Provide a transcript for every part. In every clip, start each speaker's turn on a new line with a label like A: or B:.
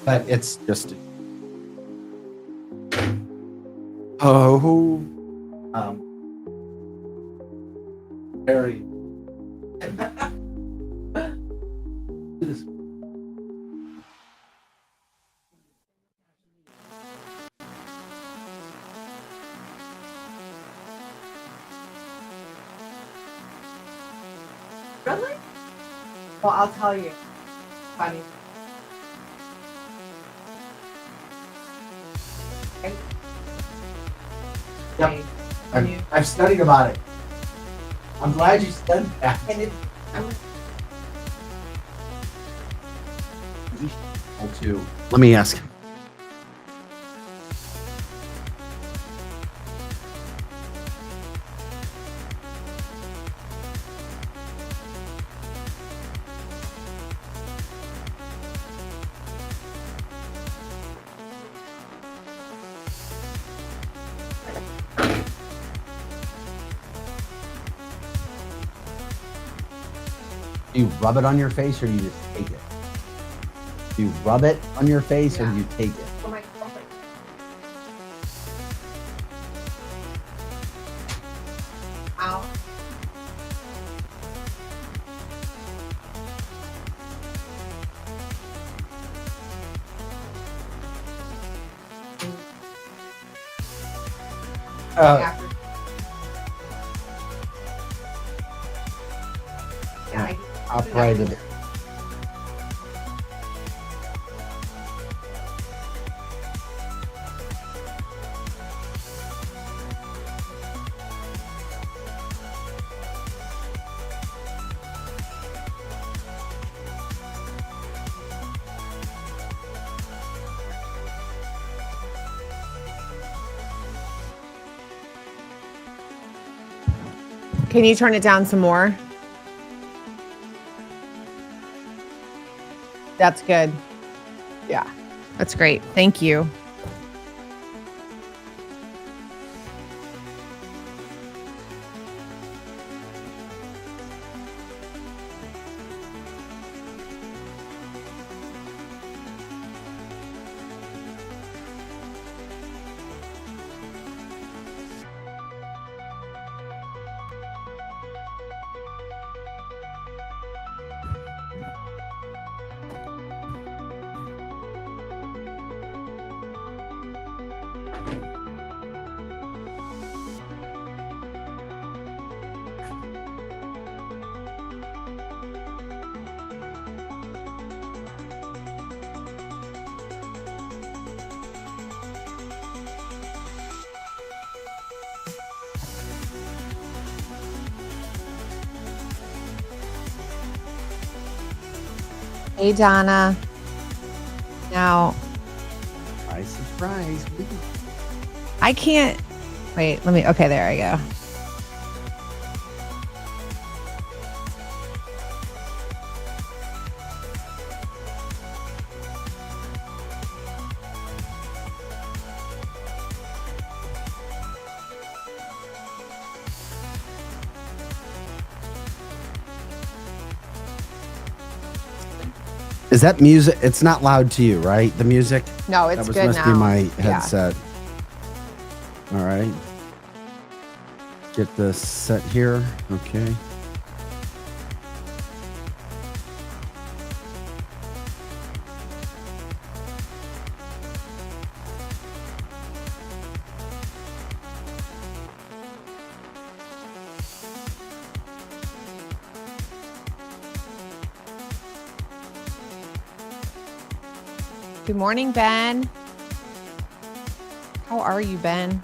A: but it's just oh very
B: Really? Well, I'll tell you. Funny. Okay.
A: Yep.
B: Okay.
A: I've studied about it. I'm glad you said that.
B: And it's,
A: Let me ask. Do you rub it on your face or do you just take it? Do you rub it on your face or do you take it?
B: for my comfort. Ow. After. Yeah, I
A: Operated it.
C: Can you turn it down some more? That's good. Yeah, that's great. Thank you. Hey, Donna. Now,
A: Surprise.
C: I can't. Wait, let me. Okay, there I go.
A: Is that music? It's not loud to you, right? The music?
C: No, it's
A: That was
C: good
A: must
C: now.
A: be my
C: Yeah.
A: headset. All right. Get this set here. Okay.
C: Good morning, Ben. How are you, Ben?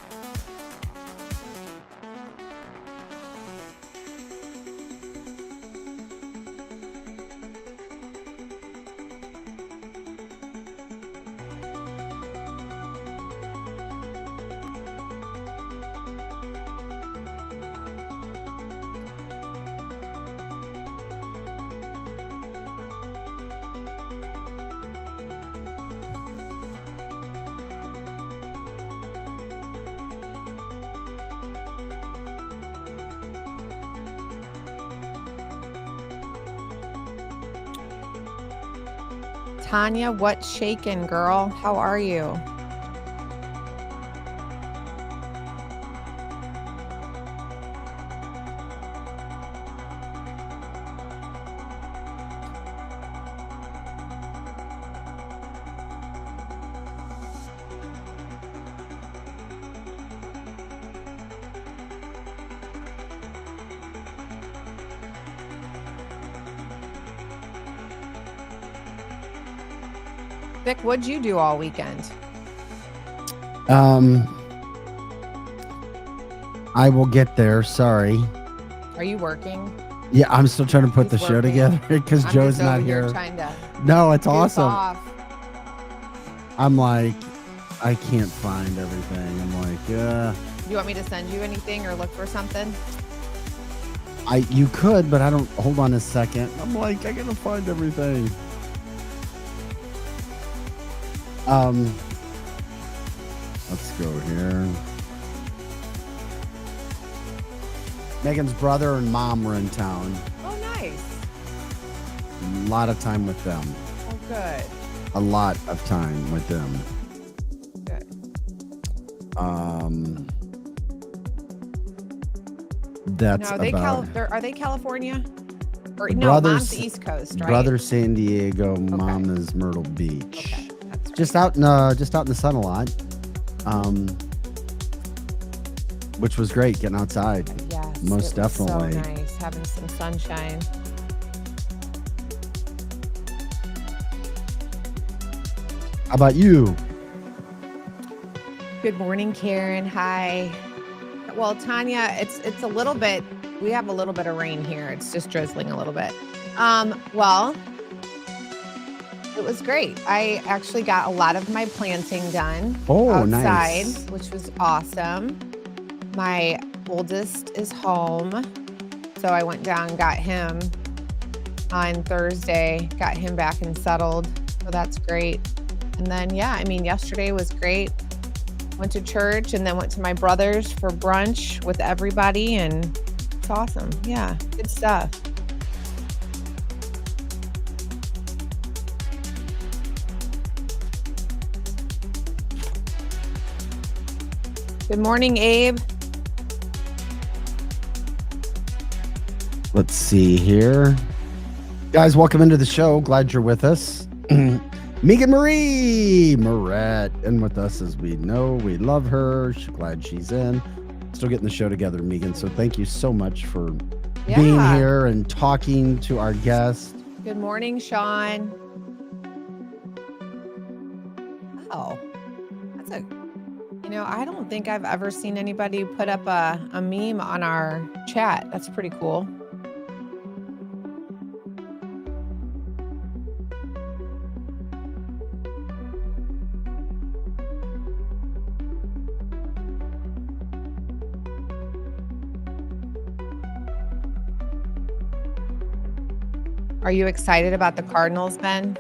C: Tanya, what's shaking, girl? How are you? Vic, what'd you do all weekend?
A: I will get there. Sorry.
C: Are you working?
A: Yeah, I'm still trying to put
C: He's
A: the show
C: working.
A: together because
C: I'm
A: Joe's
C: just
A: not
C: over
A: here.
C: Trying to
A: No, it's
C: goof
A: awesome.
C: off.
A: I'm like, I can't find everything. I'm like,
C: You want me to send you anything or look for something?
A: you could, but I don't. Hold on a second. I'm like, I gotta find everything. Let's go here. Megan's brother and mom were in town.
C: Oh, nice.
A: A lot of time with them.
C: Oh, good.
A: A lot of time with them.
C: Good.
A: That's
C: No, are they
A: about
C: are they California? Or
A: The
C: no,
A: brothers-
C: mom's the East Coast, right?
A: brother San Diego, mom is Myrtle Beach.
C: Okay, that's right.
A: Just out in the sun a lot. Which was great getting outside.
C: Yes,
A: most
C: it was
A: definitely.
C: So nice having some sunshine.
A: How about you?
C: Good morning, Karen. Hi. Well, Tanya, it's a little bit. We have a little bit of rain here. It's just drizzling a little bit. Well, it was great. I actually got a lot of my planting done outside,
A: Nice.
C: which was awesome. My oldest is home, so I went down and got him on Thursday, got him back and settled. So that's great. And then, yeah, I mean, yesterday was great. Went to church and then went to my brother's for brunch with everybody, and it's awesome. Yeah, good stuff. Good morning, Abe.
A: Let's see here. Guys, welcome into the show. Glad you're with us. Megan Marie Moret in with us, as we know. We love her. Glad she's in. Still getting the show together, Megan. So thank you so much for being
C: Yeah.
A: here and talking to our guest.
C: Good morning, Sean. Oh, that's a, I don't think I've ever seen anybody put up a meme on our chat. That's pretty cool. Are you excited about the Cardinals, Ben?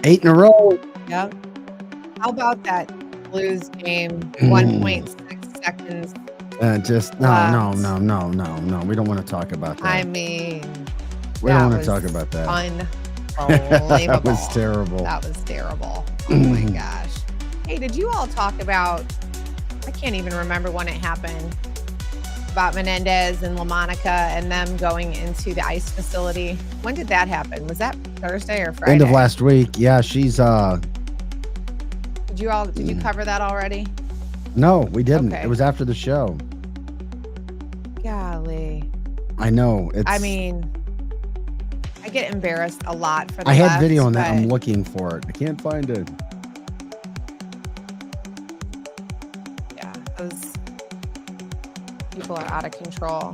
A: 8 in a row.
C: Yep. How about that Blues game? 1.6 seconds.
A: Just no. We don't want to talk about that.
C: I mean,
A: we
C: that
A: don't want to
C: was
A: talk about that.
C: unbelievable.
A: That was terrible.
C: That was terrible. Oh my gosh. Hey, did you all talk about, I can't even remember when it happened, about Menendez and LaMonica and them going into the ICE facility? When did that happen? Was that Thursday or Friday?
A: End of last week. Yeah, she's
C: Did you cover that already?
A: No, we didn't.
C: Okay.
A: It was after the show.
C: Golly.
A: I know.
C: I mean, I get embarrassed a lot for the
A: I had
C: left,
A: video on that. I'm
C: but
A: looking for it. I can't find it.
C: yeah, those people are out of control.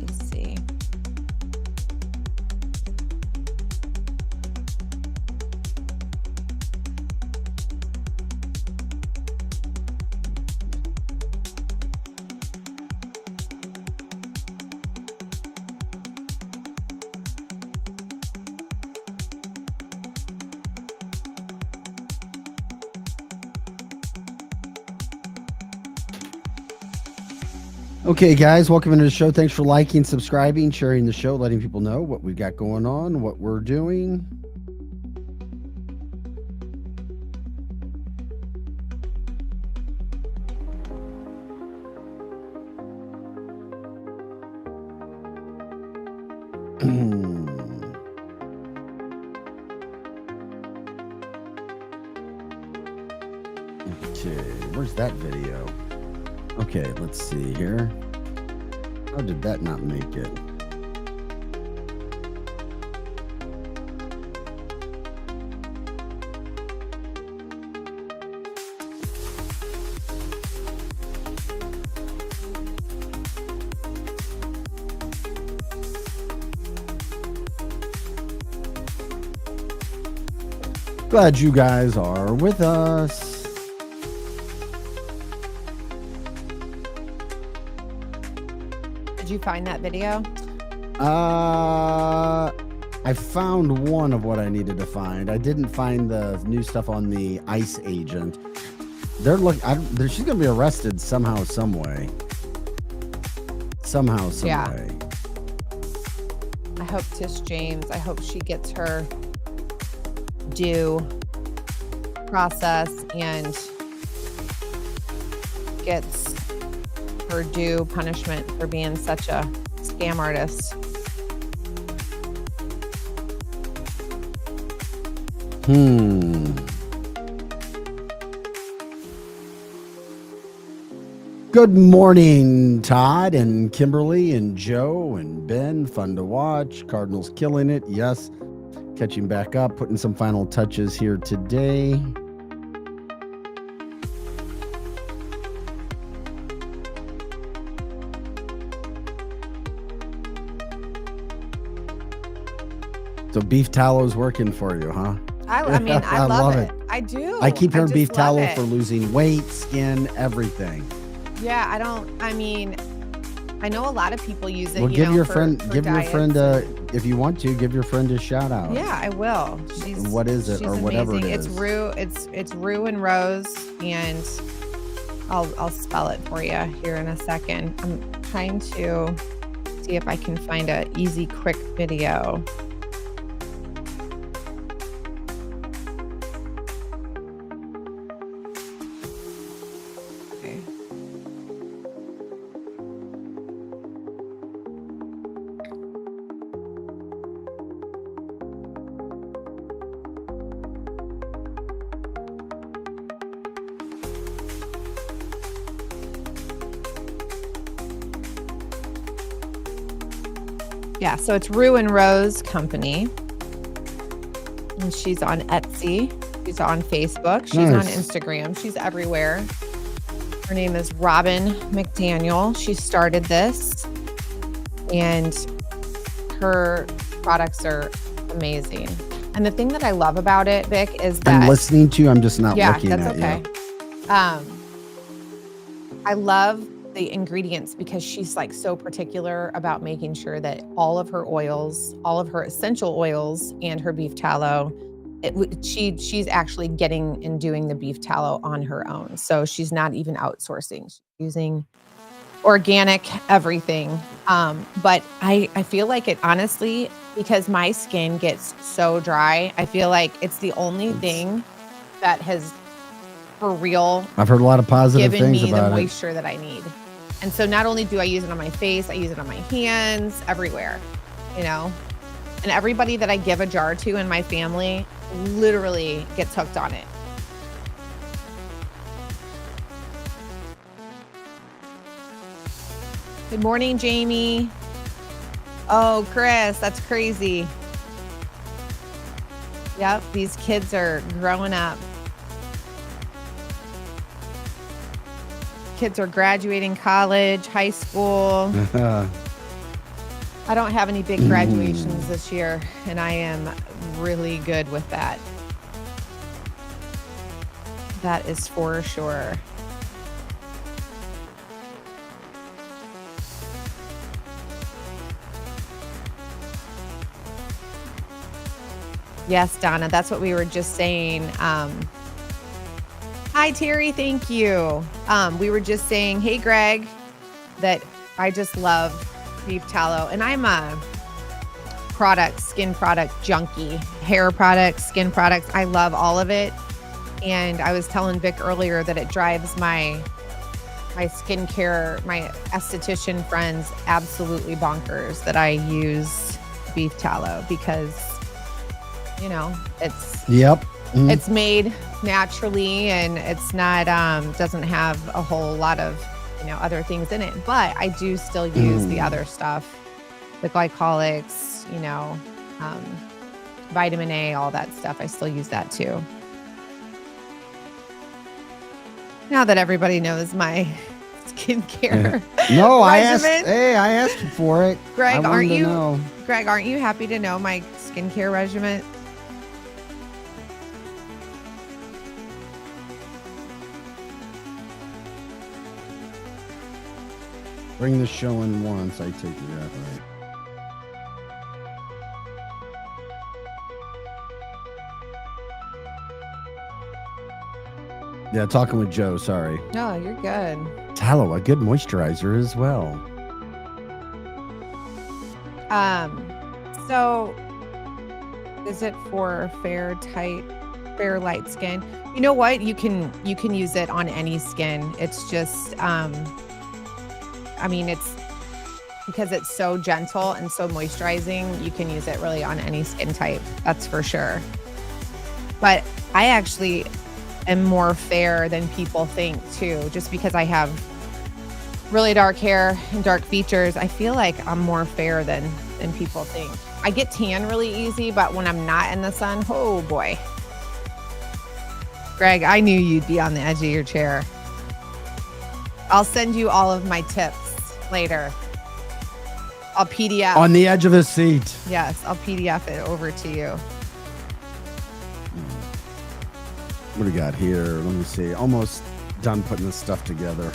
C: Let's see.
A: Okay, guys, welcome into the show. Thanks for liking, subscribing, sharing the show, letting people know what we got going on, what we're doing. Okay, where's that video? Okay, let's see here. How did that not make it? Glad you guys are with us.
C: Did you find that video?
A: I found one of what I needed to find. I didn't find the new stuff on the ICE agent. She's gonna be arrested somehow, some way. Somehow, some way.
C: I hope Tish James. I hope she gets her due process and gets her due punishment for being such a scam artist.
A: Good morning, Todd and Kimberly and Joe and Ben. Fun to watch. Cardinals killing it. Yes. Catching back up, putting some final touches here today. So beef tallow's working for you, huh?
C: I mean, I love it. I do.
A: I keep hearing beef tallow
C: it.
A: for losing weight, skin, everything.
C: Yeah, I mean, I know a lot of people use it.
A: Well,
C: you
A: give
C: know,
A: your
C: for
A: friend, if you want to, give your friend a shout out.
C: Yeah, I will.
A: What is it,
C: she's
A: or whatever
C: amazing.
A: it is?
C: It's Rue and Rose, and I'll spell it for you here in a second. I'm trying to see if I can find a easy, quick video. Yeah, so it's Rue and Rose Company. And she's on Etsy. She's on Facebook. She's on Instagram. She's everywhere. Her name is Robin McDaniel. She started this, and her products are amazing. And the thing that I love about it, Vic, is that
A: I'm listening to you. I'm just not looking at
C: that's okay. I love the ingredients because she's like so particular about making sure that all of her oils, all of her essential oils, and her beef tallow, she's actually getting and doing the beef tallow on her own. So she's not even outsourcing. She's using organic everything. But I feel like it, honestly, because my skin gets so dry, I feel like it's the only thing that has, for real,
A: I've heard a lot of positive
C: given
A: things
C: me
A: about
C: the
A: it.
C: moisture that I need. And so not only do I use it on my face, I use it on my hands, everywhere, you know? And everybody that I give a jar to in my family literally gets hooked on it. Good morning, Jamie. Oh, Chris, that's crazy. Yep, these kids are growing up. Kids are graduating college, high school. I don't have any big graduations this year, and I am really good with that. That is for sure. Yes, Donna, that's what we were just saying. Hi, Terry. Thank you. We were just saying, hey, Greg, that I just love beef tallow, and I'm a skin product junkie, hair products, skin products. I love all of it. And I was telling Vic earlier that it drives my skincare, my esthetician friends absolutely bonkers that I use beef tallow because, you know, it's it's made naturally and it's not doesn't have a whole lot of, you know, other things in it. But I do still use the other stuff, the glycolics, you know, vitamin A, all that stuff. I still use that too. Now that everybody knows my skincare
A: No,
C: regimen.
A: I asked you for it.
C: Greg, aren't you happy to know my skincare regimen?
A: Bring the show in once. I take you that right. Yeah, talking with Joe. Sorry.
C: No, you're good.
A: Tallow, a good moisturizer as well.
C: So is it for fair, light skin? You know what? You can use it on any skin. It's just, I mean, it's because it's so gentle and so moisturizing. You can use it really on any skin type. That's for sure. But I actually am more fair than people think too, just because I have really dark hair and dark features. I feel like I'm more fair than people think. I get tan really easy, but when I'm not in the sun, oh boy. Greg, I knew you'd be on the edge of your chair. I'll send you all of my tips later. I'll PDF.
A: On the edge of the seat.
C: Yes, I'll PDF it over to you.
A: What do we got here? Let me see. Almost done putting this stuff together.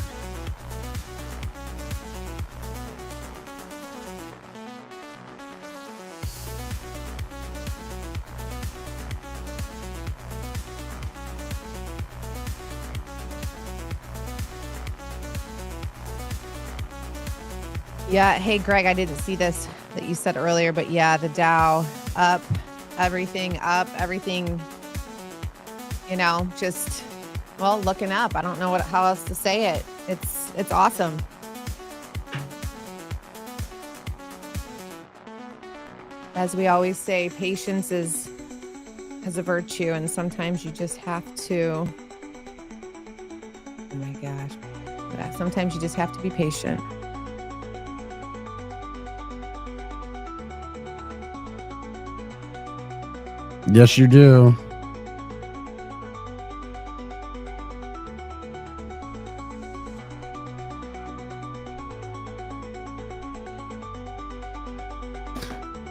C: Yeah. Hey, Greg, I didn't see this that you said earlier, but yeah, the Dow up, everything, you know, just, well, looking up. I don't know how else to say it. It's awesome. As we always say, patience is a virtue, and sometimes you just have to, oh my gosh. Yeah, sometimes you just have to be patient.
A: Yes, you do.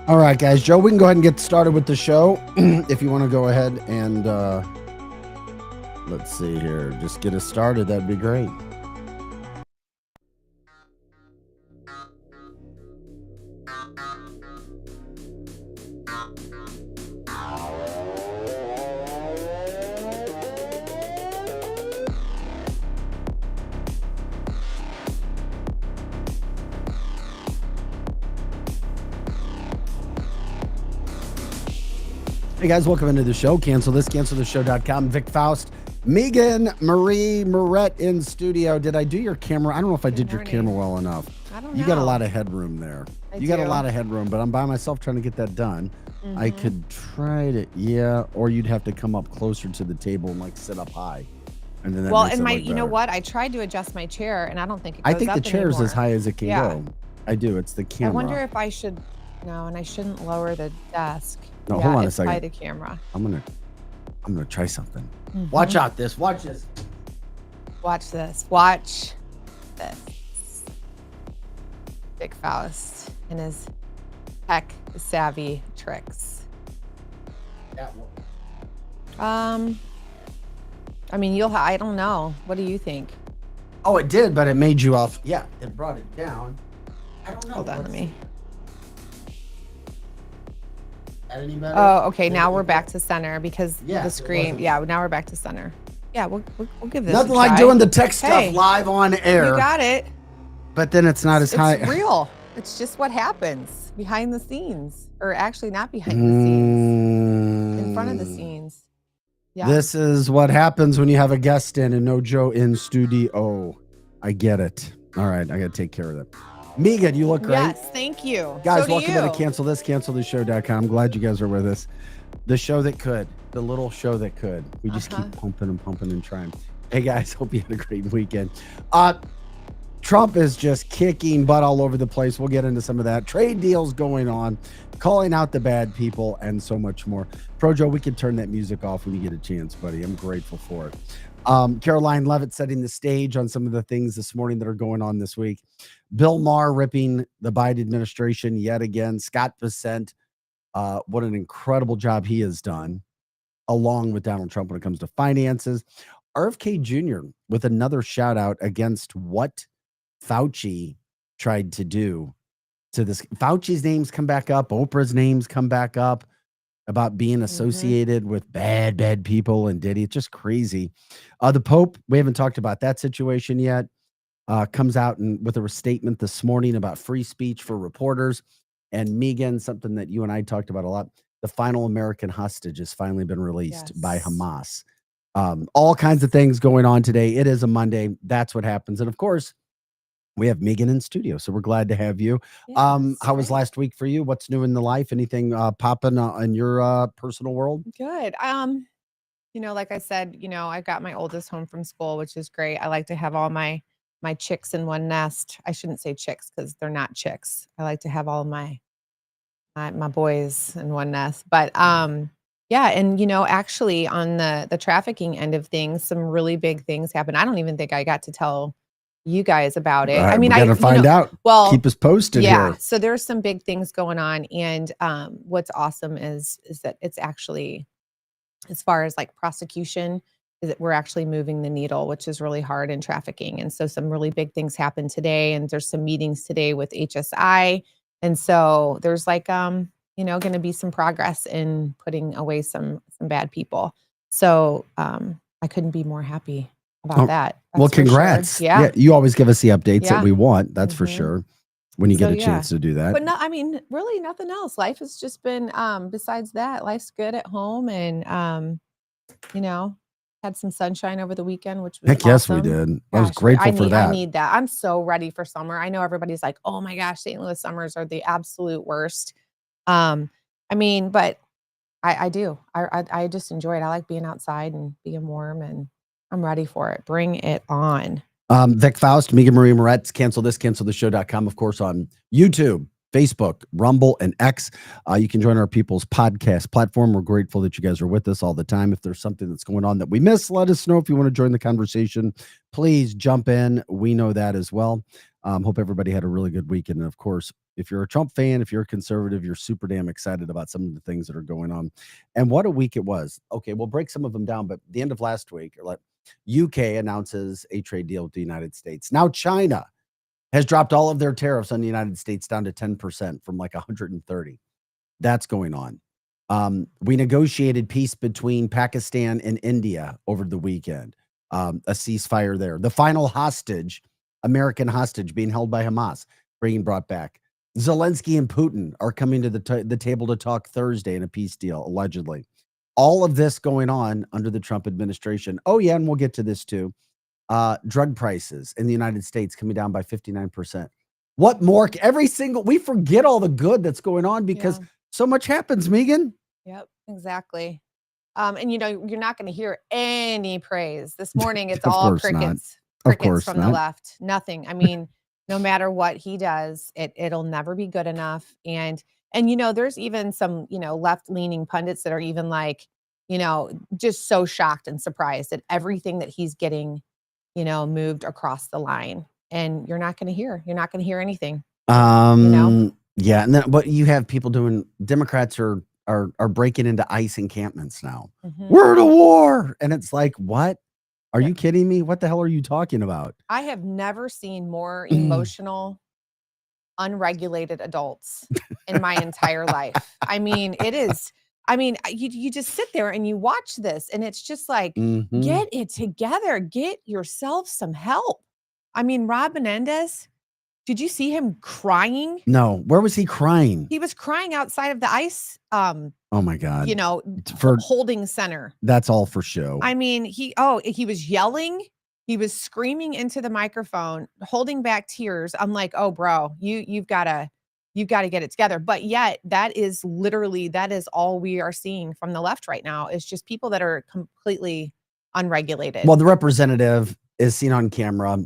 A: All right, guys. Joe, we can go ahead and get started with the show. If you want to go ahead and let's see here, just get us started. That'd be great. Hey guys, welcome into the show. Cancelthisshow.com. Vic Faust, Megan Marie Moret in studio. Did I do your camera? I don't know if I did your camera well enough.
C: I don't know.
A: You got a lot of headroom there. You got a lot of headroom, but I'm by myself trying to get that done. I could try to, yeah, or you'd have to come up closer to the table and like sit up high. And then
C: well, and you know what? I tried to adjust my chair, and I don't think it goes
A: I think
C: up
A: the chair's
C: anymore.
A: as high as it can go. I do. It's the camera.
C: I wonder if I should. No, and I shouldn't lower the desk.
A: No,
C: yeah,
A: hold on a
C: it's
A: second.
C: by the camera.
A: I'm gonna try something. Watch out! Watch this.
C: Watch this. Watch this. Vic Faust and his tech savvy tricks. I mean, I don't know. What do you think?
A: Oh, it did, but it made you off. Yeah, it brought it down. I don't know.
C: Hold on, let me.
A: Any better?
C: Oh, okay. Now we're back to center because
A: Yeah,
C: the screen. Yeah, now we're back to center. Yeah, we'll give this
A: Nothing
C: a
A: like
C: try.
A: doing the tech stuff
C: Hey,
A: live on air.
C: You got it.
A: But then it's not as high.
C: It's real. It's just what happens behind the scenes, or actually not behind the scenes, in front of the scenes. Yeah.
A: This is what happens when you have a guest in and no Joe in studio. I get it. All right, I got to take care of that. Megan, you look great.
C: Yes, thank you.
A: Guys,
C: So
A: welcome to cancelthisshow.com. I'm glad you guys are with us. The show that could, the little show that could. We just keep pumping and trying. Hey guys, hope you had a great weekend. Trump is just kicking butt all over the place. We'll get into some of that. Trade deals going on, calling out the bad people, and so much more. Projo, we can turn that music off when you get a chance, buddy. I'm grateful for it. Caroline Levitt setting the stage on some of the things this morning that are going on this week. Bill Maher ripping the Biden administration yet again. Scott Bessent, what an incredible job he has done, along with Donald Trump when it comes to finances. RFK Jr. with another shout out against what Fauci tried to do to this. Fauci's names come back up. Oprah's names come back up about being associated with bad people and Diddy. It's just crazy. The Pope, we haven't talked about that situation yet, comes out and with a statement this morning about free speech for reporters. And Megan, something that you and I talked about a lot, the final American hostage has finally been released by Hamas. All kinds of things going on today. It is a Monday. That's what happens. And of course, we have Megan in studio, so we're glad to have you. How was last week for you? What's new in the life? Anything popping in your personal world?
C: Good. Like I said, I got my oldest home from school, which is great. I like to have all my chicks in one nest. I shouldn't say chicks because they're not chicks. I like to have all my boys in one nest. But yeah, and actually on the trafficking end of things, some really big things happen. I don't even think I got to tell you guys about it. I mean,
A: I gotta find out. Well, keep us posted.
C: Yeah.
A: Here.
C: So there's some big things going on, and what's awesome is that it's actually, as far as like prosecution, is that we're actually moving the needle, which is really hard in trafficking. And so some really big things happen today, and there's some meetings today with HSI, and so there's like going to be some progress in putting away some bad people. So I couldn't be more happy about that.
A: Well, congrats.
C: Sure. Yeah.
A: You always give us the updates that we want. That's for sure. When you get a chance to do that.
C: But really nothing else. Life has just been, besides that, life's good at home, and, had some sunshine over the weekend, which was awesome.
A: Yes, we did. I was grateful for that.
C: I need that. I'm so ready for summer. I know everybody's like, oh my gosh, St. Louis summers are the absolute worst. But I do. I just enjoy it. I like being outside and being warm, and I'm ready for it. Bring it on.
A: Vic Faust, Megan Marie Moretz, cancelthisshow.com, of course, on YouTube, Facebook, Rumble, and X. You can join our People's Podcast platform. We're grateful that you guys are with us all the time. If there's something that's going on that we miss, let us know. If you want to join the conversation, please jump in. We know that as well. Hope everybody had a really good weekend. And of course, if you're a Trump fan, if you're a conservative, you're super damn excited about some of the things that are going on. And what a week it was. Okay, we'll break some of them down, but the end of last week, UK announces a trade deal with the United States. Now China has dropped all of their tariffs on the United States down to 10% from like 130. That's going on. We negotiated peace between Pakistan and India over the weekend. A ceasefire there. The final hostage, American hostage being held by Hamas, being brought back. Zelensky and Putin are coming to the table to talk Thursday in a peace deal, allegedly. All of this going on under the Trump administration. Oh, yeah, and we'll get to this too. Drug prices in the United States coming down by 59%. What more? We forget all the good that's going on because so much happens, Megan.
C: Yep, exactly. And you're not going to hear any praise. This morning, it's all crickets. Crickets from the left. Nothing. I mean, no matter what he does, it'll never be good enough. And there's even some, left-leaning pundits that are even like, just so shocked and surprised at everything that he's getting, moved across the line. And you're not going to hear anything.
A: Yeah. And then, but you have people Democrats are breaking into ICE encampments now. We're at a war. And it's like, what? Are you kidding me? What the hell are you talking about?
C: I have never seen more emotional, unregulated adults in my entire life. I mean, you just sit there and you watch this, and it's just like, get it together, get yourself some help. I mean, Rob Menendez, Did you see him crying?
A: No. Where was he crying?
C: He was crying outside of the ICE,
A: Oh my God.
C: for holding center.
A: That's all for show.
C: I mean, he was yelling. He was screaming into the microphone, holding back tears. I'm like, oh, bro, you've got to get it together. But yet that is all we are seeing from the left right now is just people that are completely unregulated.
A: Well, the representative is seen on camera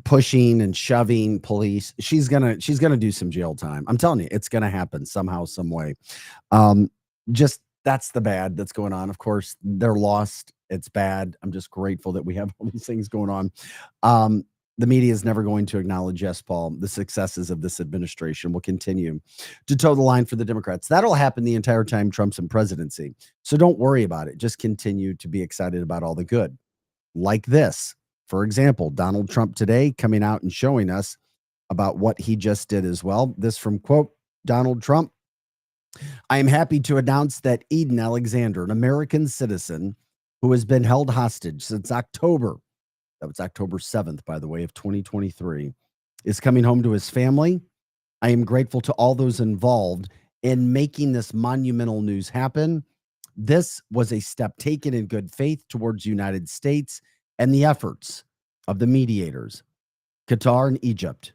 A: pushing and shoving police. She's gonna do some jail time. I'm telling you, it's gonna happen somehow, some way. Just that's the bad that's going on. Of course, they're lost. It's bad. I'm just grateful that we have all these things going on. The media is never going to acknowledge, yes, Paul, the successes of this administration will continue to toe the line for the Democrats. That'll happen the entire time Trump's in presidency. So don't worry about it. Just continue to be excited about all the good. Like this, for example, Donald Trump today coming out and showing us about what he just did as well. This from, quote, Donald Trump. I am happy to announce that Eden Alexander, an American citizen who has been held hostage since October, that was October 7th, by the way, of 2023, is coming home to his family. I am grateful to all those involved in making this monumental news happen. This was a step taken in good faith towards the United States and the efforts of the mediators, Qatar and Egypt,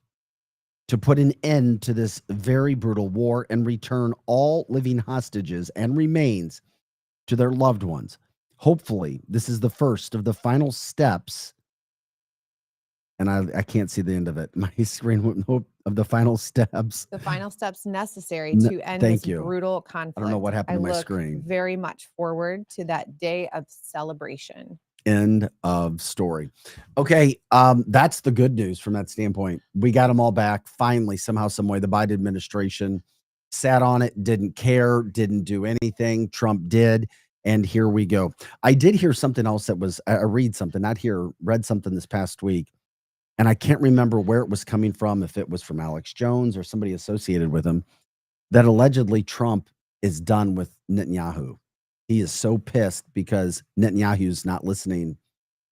A: to put an end to this very brutal war and return all living hostages and remains to their loved ones. Hopefully, this is the first of the final steps. And I can't see the end of it. My screen went of the final steps.
C: The final steps necessary to end this brutal conflict.
A: I don't know what happened to my screen.
C: Very much forward to that day of celebration.
A: End of story. Okay, that's the good news from that standpoint. We got them all back. Finally, somehow, some way, the Biden administration sat on it, didn't care, didn't do anything. Trump did. And here we go. I did hear something else that was, read something this past week. And I can't remember where it was coming from, if it was from Alex Jones or somebody associated with him, that allegedly Trump is done with Netanyahu. He is so pissed because Netanyahu's not listening.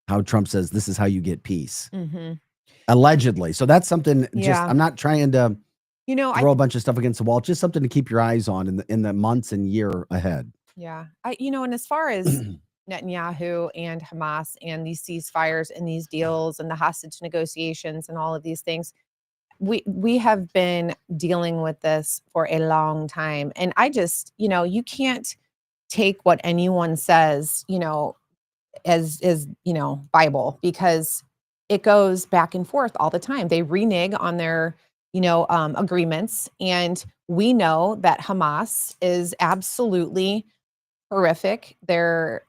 A: How Trump says, this is how you get peace. Mm-hmm. Allegedly. So that's something, I'm not trying to throw a bunch of stuff against the wall. It's just something to keep your eyes on in the months and year ahead.
C: Yeah. And as far as Netanyahu and Hamas and these ceasefires and these deals and the hostage negotiations and all of these things, we have been dealing with this for a long time. And I just, you can't take what anyone says, as Bible, because it goes back and forth all the time. They renege on their, agreements. And we know that Hamas is absolutely horrific. They're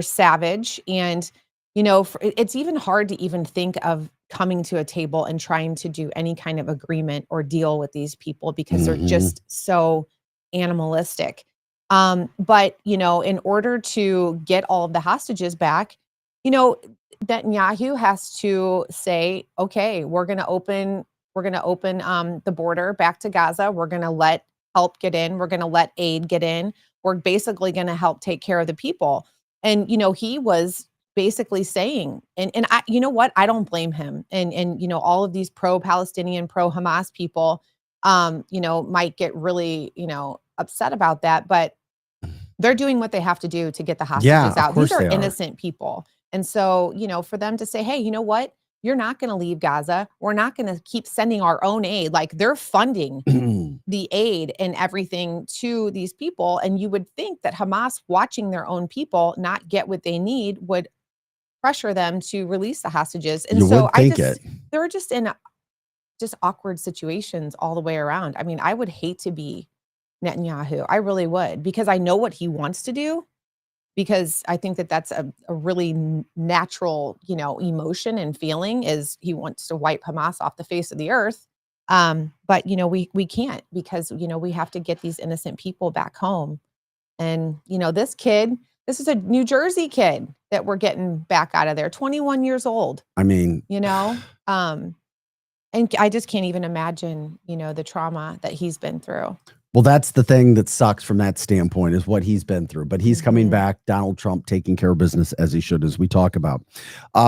C: savage. And, it's even hard to even think of coming to a table and trying to do any kind of agreement or deal with these people because they're just so animalistic. But, in order to get all of the hostages back, Netanyahu has to say, okay, we're going to open the border back to Gaza. We're going to let help get in. We're going to let aid get in. We're basically going to help take care of the people. And, he was basically saying, and I, what, I don't blame him. And, all of these pro-Palestinian, pro-Hamas people, might get really, upset about that, but they're doing what they have to do to get the hostages out. These are innocent people. And so, for them to say, hey, you know what? You're not going to leave Gaza. We're not going to keep sending our own aid. Like, they're funding the aid and everything to these people. And you would think that Hamas, watching their own people not get what they need, would pressure them to release the hostages. And they're just in awkward situations all the way around. I mean, I would hate to be Netanyahu. I really would, because I know what he wants to do, because I think that that's a really natural, emotion and feeling, is he wants to wipe Hamas off the face of the earth. But, we can't, because, we have to get these innocent people back home. And, this is a New Jersey kid that we're getting back out of there, 21 years old.
A: I mean,
C: and I just can't even imagine, the trauma that he's been through.
A: Well, that's the thing that sucks from that standpoint is what he's been through. But he's coming
C: Mhm.
A: back. Donald Trump taking care of business as he should, as we talk about.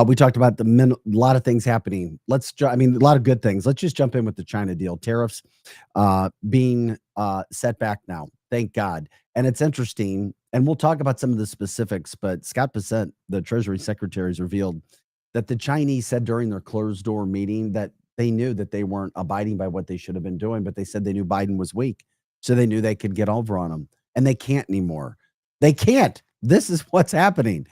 A: We talked about a lot of things happening. I mean, a lot of good things. Let's just jump in with the China deal. Tariffs being set back now. Thank God. And it's interesting. And we'll talk about some of the specifics. But Scott Bessent, the Treasury Secretary, has revealed that the Chinese said during their closed door meeting that they knew that they weren't abiding by what they should have been doing, but they said they knew Biden was weak. So they knew they could get over on him, and they can't anymore. They can't. This is what's happening.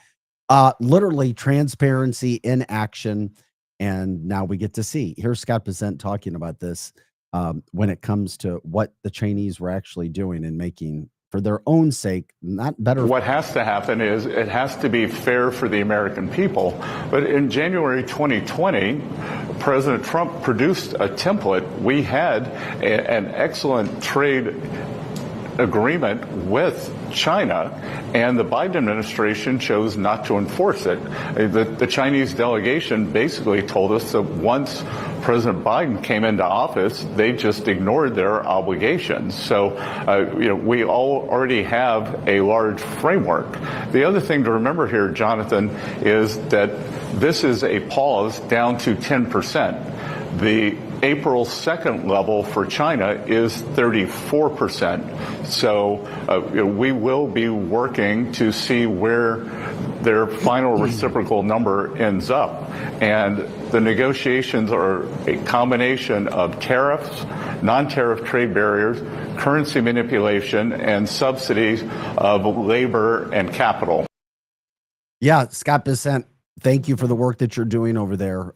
A: Literally transparency in action. And now we get to see. Here's Scott Bessent talking about this when it comes to what the Chinese were actually doing and making for their own sake, not better.
D: What has to happen is it has to be fair for the American people. But in January 2020, President Trump produced a template. We had an excellent trade agreement with China, and the Biden administration chose not to enforce it. The Chinese delegation basically told us that once President Biden came into office, they just ignored their obligations. So, we all already have a large framework. The other thing to remember here, Jonathan, is that this is a pause down to 10%. The April 2nd level for China is 34%. So we will be working to see where their final reciprocal number ends up. And the negotiations are a combination of tariffs, non-tariff trade barriers, currency manipulation, and subsidies of labor and capital.
A: Yeah, Scott Bessent, thank you for the work that you're doing over there.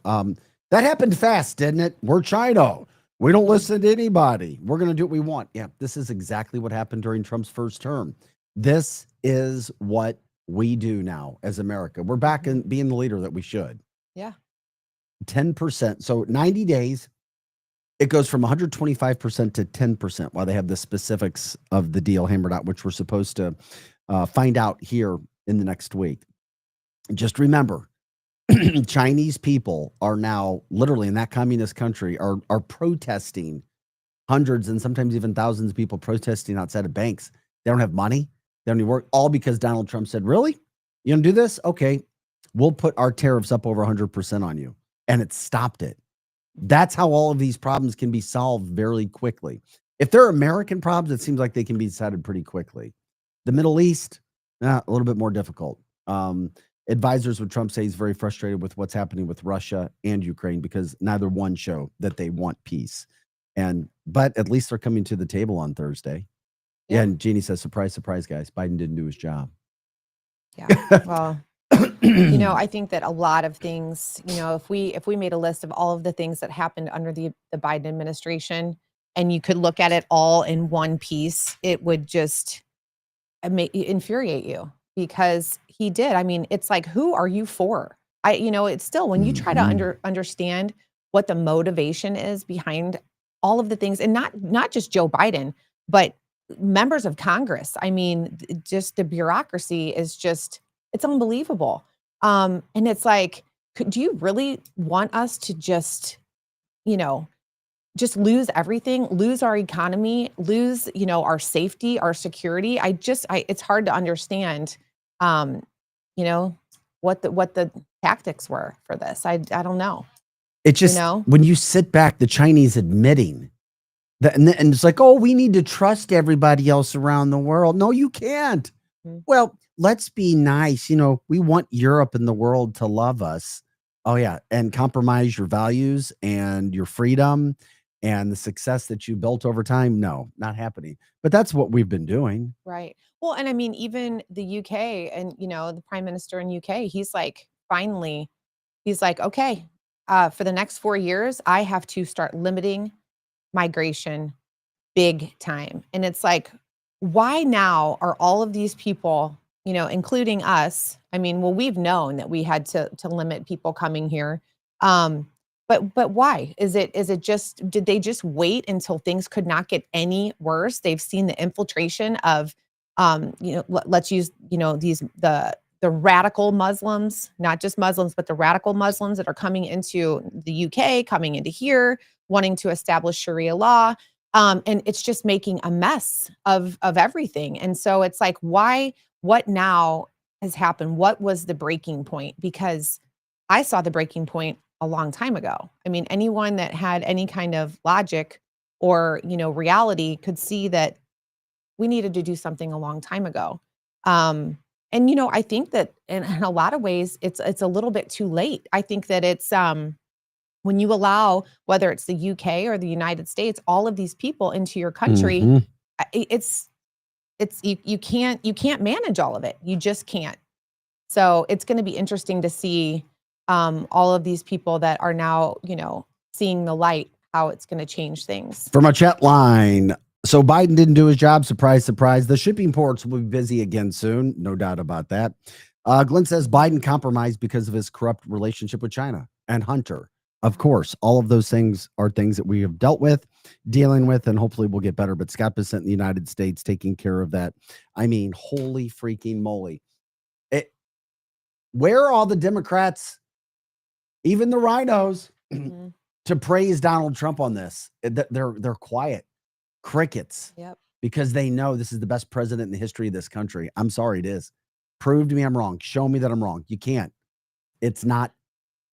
A: That happened fast, didn't it? We're China. We don't listen to anybody. We're going to do what we want. Yeah, this is exactly what happened during Trump's first term. This is what we do now as America. We're back in being the leader that we should.
C: Yeah.
A: 10%. So 90 days, it goes from 125% to 10% while they have the specifics of the deal hammered out, which we're supposed to find out here in the next week. Just remember, Chinese people are now literally in that communist country are protesting, hundreds and sometimes even thousands of people protesting outside of banks. They don't have money. They don't even work, all because Donald Trump said, really? You gonna do this? Okay, we'll put our tariffs up over 100% on you. And it stopped it. That's how all of these problems can be solved very quickly. If they're American problems, it seems like they can be decided pretty quickly. The Middle East, a little bit more difficult. Advisors with Trump say he's very frustrated with what's happening with Russia and Ukraine because neither one show that they want peace. But at least they're coming to the table on Thursday. Yeah, and Jeannie says, surprise, surprise, guys. Biden didn't do his job.
C: Yeah. Well, I think that a lot of things, if we made a list of all of the things that happened under the Biden administration and you could look at it all in one piece, it would just infuriate you. Because he did. I mean, it's like, who are you for? It's still when you try to understand what the motivation is behind all of the things, and not just Joe Biden, but members of Congress. I mean, just the bureaucracy is it's unbelievable. And it's like, do you really want us to just lose everything, lose our economy, lose, our safety, our security? It's hard to understand, what the tactics were for this. I don't know.
A: It just, when you sit back, the Chinese admitting that, and it's like, oh, we need to trust everybody else around the world. No, you can't. Mm-hmm. Well, let's be nice. We want Europe and the world to love us. Oh yeah. And compromise your values and your freedom and the success that you built over time. No, not happening. But that's what we've been doing.
C: Right. Well, and I mean, even the UK and, the prime minister in UK, he's like, finally, okay, for the next 4 years, I have to start limiting migration big time. And it's like, why now are all of these people, including us? I mean, well, we've known that we had to limit people coming here. But why? Is it just, did they just wait until things could not get any worse? They've seen the infiltration of, let's use, the radical Muslims, not just Muslims, but the radical Muslims that are coming into the UK, coming into here, wanting to establish Sharia law. And it's just making a mess of everything. And so it's like, why, what now has happened? What was the breaking point? Because I saw the breaking point a long time ago. I mean, anyone that had any kind of logic or, reality could see that we needed to do something a long time ago. And I think that in a lot of ways it's a little bit too late. I think that it's when you allow, whether it's the UK or the United States, all of these people into your country,
A: Mhm.
C: it's you can't manage all of it. You just can't. So it's going to be interesting to see all of these people that are now, seeing the light, how it's going to change things.
A: From our chat line. So Biden didn't do his job. Surprise, surprise. The shipping ports will be busy again soon. No doubt about that. Glenn says Biden compromised because of his corrupt relationship with China and Hunter. Of course, all of those things are things that we have dealt with, dealing with, and hopefully we'll get better. But Scott Bessent in the United States taking care of that. I mean, holy freaking moly. Where are all the Democrats, even the rhinos,
C: Mhm.
A: to praise Donald Trump on this? They're quiet. Crickets.
C: Yep.
A: Because they know this is the best president in the history of this country. I'm sorry, it is. Prove to me I'm wrong. Show me that I'm wrong. You can't. It's not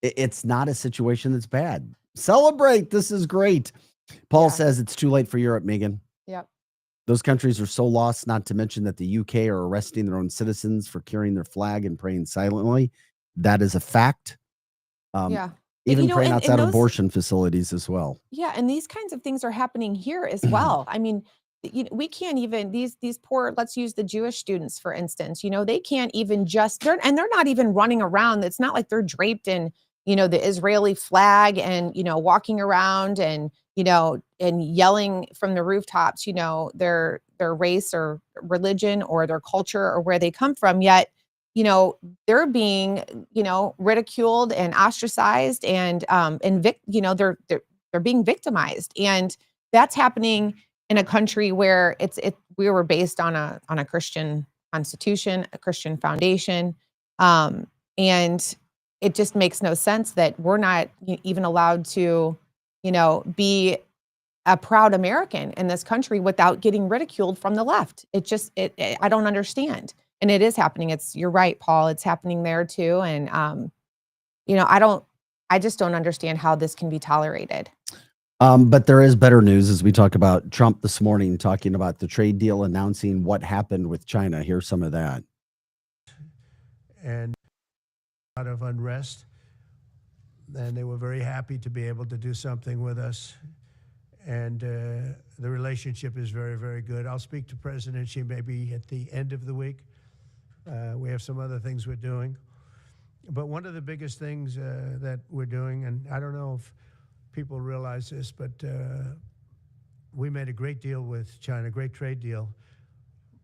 A: a situation that's bad. Celebrate. This is great. Paul
C: Yeah.
A: says it's too late for Europe, Megan.
C: Yep.
A: Those countries are so lost, not to mention that the UK are arresting their own citizens for carrying their flag and praying silently. That is a fact.
C: Yeah.
A: Even praying
C: and
A: outside
C: those,
A: abortion facilities as well.
C: yeah, and these kinds of things are happening here as well. I mean, we can't even these poor, let's use the Jewish students for instance. They can't even they're not even running around. It's not like they're draped in, the Israeli flag and, walking around and, and yelling from the rooftops, their race or religion or their culture or where they come from. Yet, they're being, ridiculed and ostracized and they're being victimized. And that's happening in a country where we were based on a Christian constitution, a Christian foundation. And it just makes no sense that we're not even allowed to, be a proud American in this country without getting ridiculed from the left. I don't understand. And it is happening. You're right, Paul. It's happening there too. And, I just don't understand how this can be tolerated.
A: But there is better news as we talk about Trump this morning, talking about the trade deal, announcing what happened with China. Here's some of that.
E: And a lot of unrest. And they were very happy to be able to do something with us. And the relationship is very, very good. I'll speak to President Xi maybe at the end of the week. We have some other things we're doing. But one of the biggest things that we're doing, and I don't know if people realize this, but we made a great deal with China, great trade deal.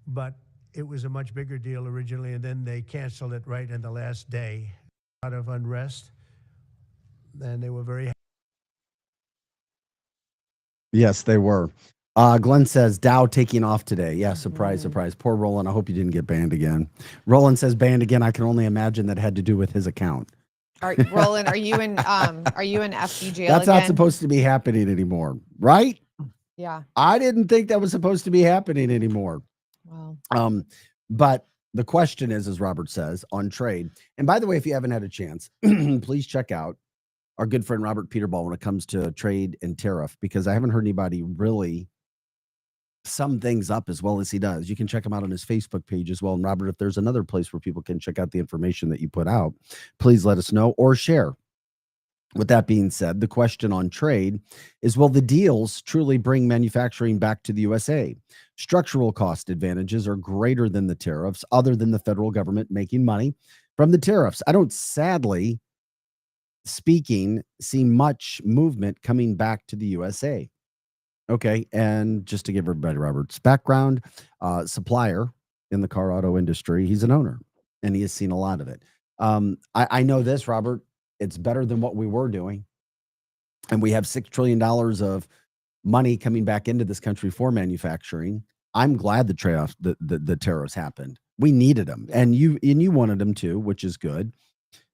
E: But it was a much bigger deal originally, and then they canceled it right in the last day. A lot of unrest. And they were very happy.
A: Yes, they were. Glenn says Dow taking off today. Yeah, surprise, surprise. Poor Roland. I hope you didn't get banned again. Roland says banned again. I can only imagine that had to do with his account.
C: Roland, are you in FD jail
A: That's
C: again?
A: not supposed to be happening anymore, right?
C: Yeah.
A: I didn't think that was supposed to be happening anymore.
C: Well.
A: But the question is, as Robert says, on trade. And by the way, if you haven't had a chance, please check out our good friend Robert Peterball when it comes to trade and tariff, because I haven't heard anybody really sum things up as well as he does. You can check him out on his Facebook page as well. And Robert, if there's another place where people can check out the information that you put out, please let us know or share. With that being said, the question on trade is, will the deals truly bring manufacturing back to the USA? Structural cost advantages are greater than the tariffs, other than the federal government making money from the tariffs. I don't, sadly speaking, see much movement coming back to the USA. Okay, and just to give everybody Robert's background, supplier in the car auto industry, he's an owner, and he has seen a lot of it. I know this, Robert, it's better than what we were doing. And we have $6 trillion of money coming back into this country for manufacturing. I'm glad the tariffs happened. We needed them, and you wanted them too, which is good,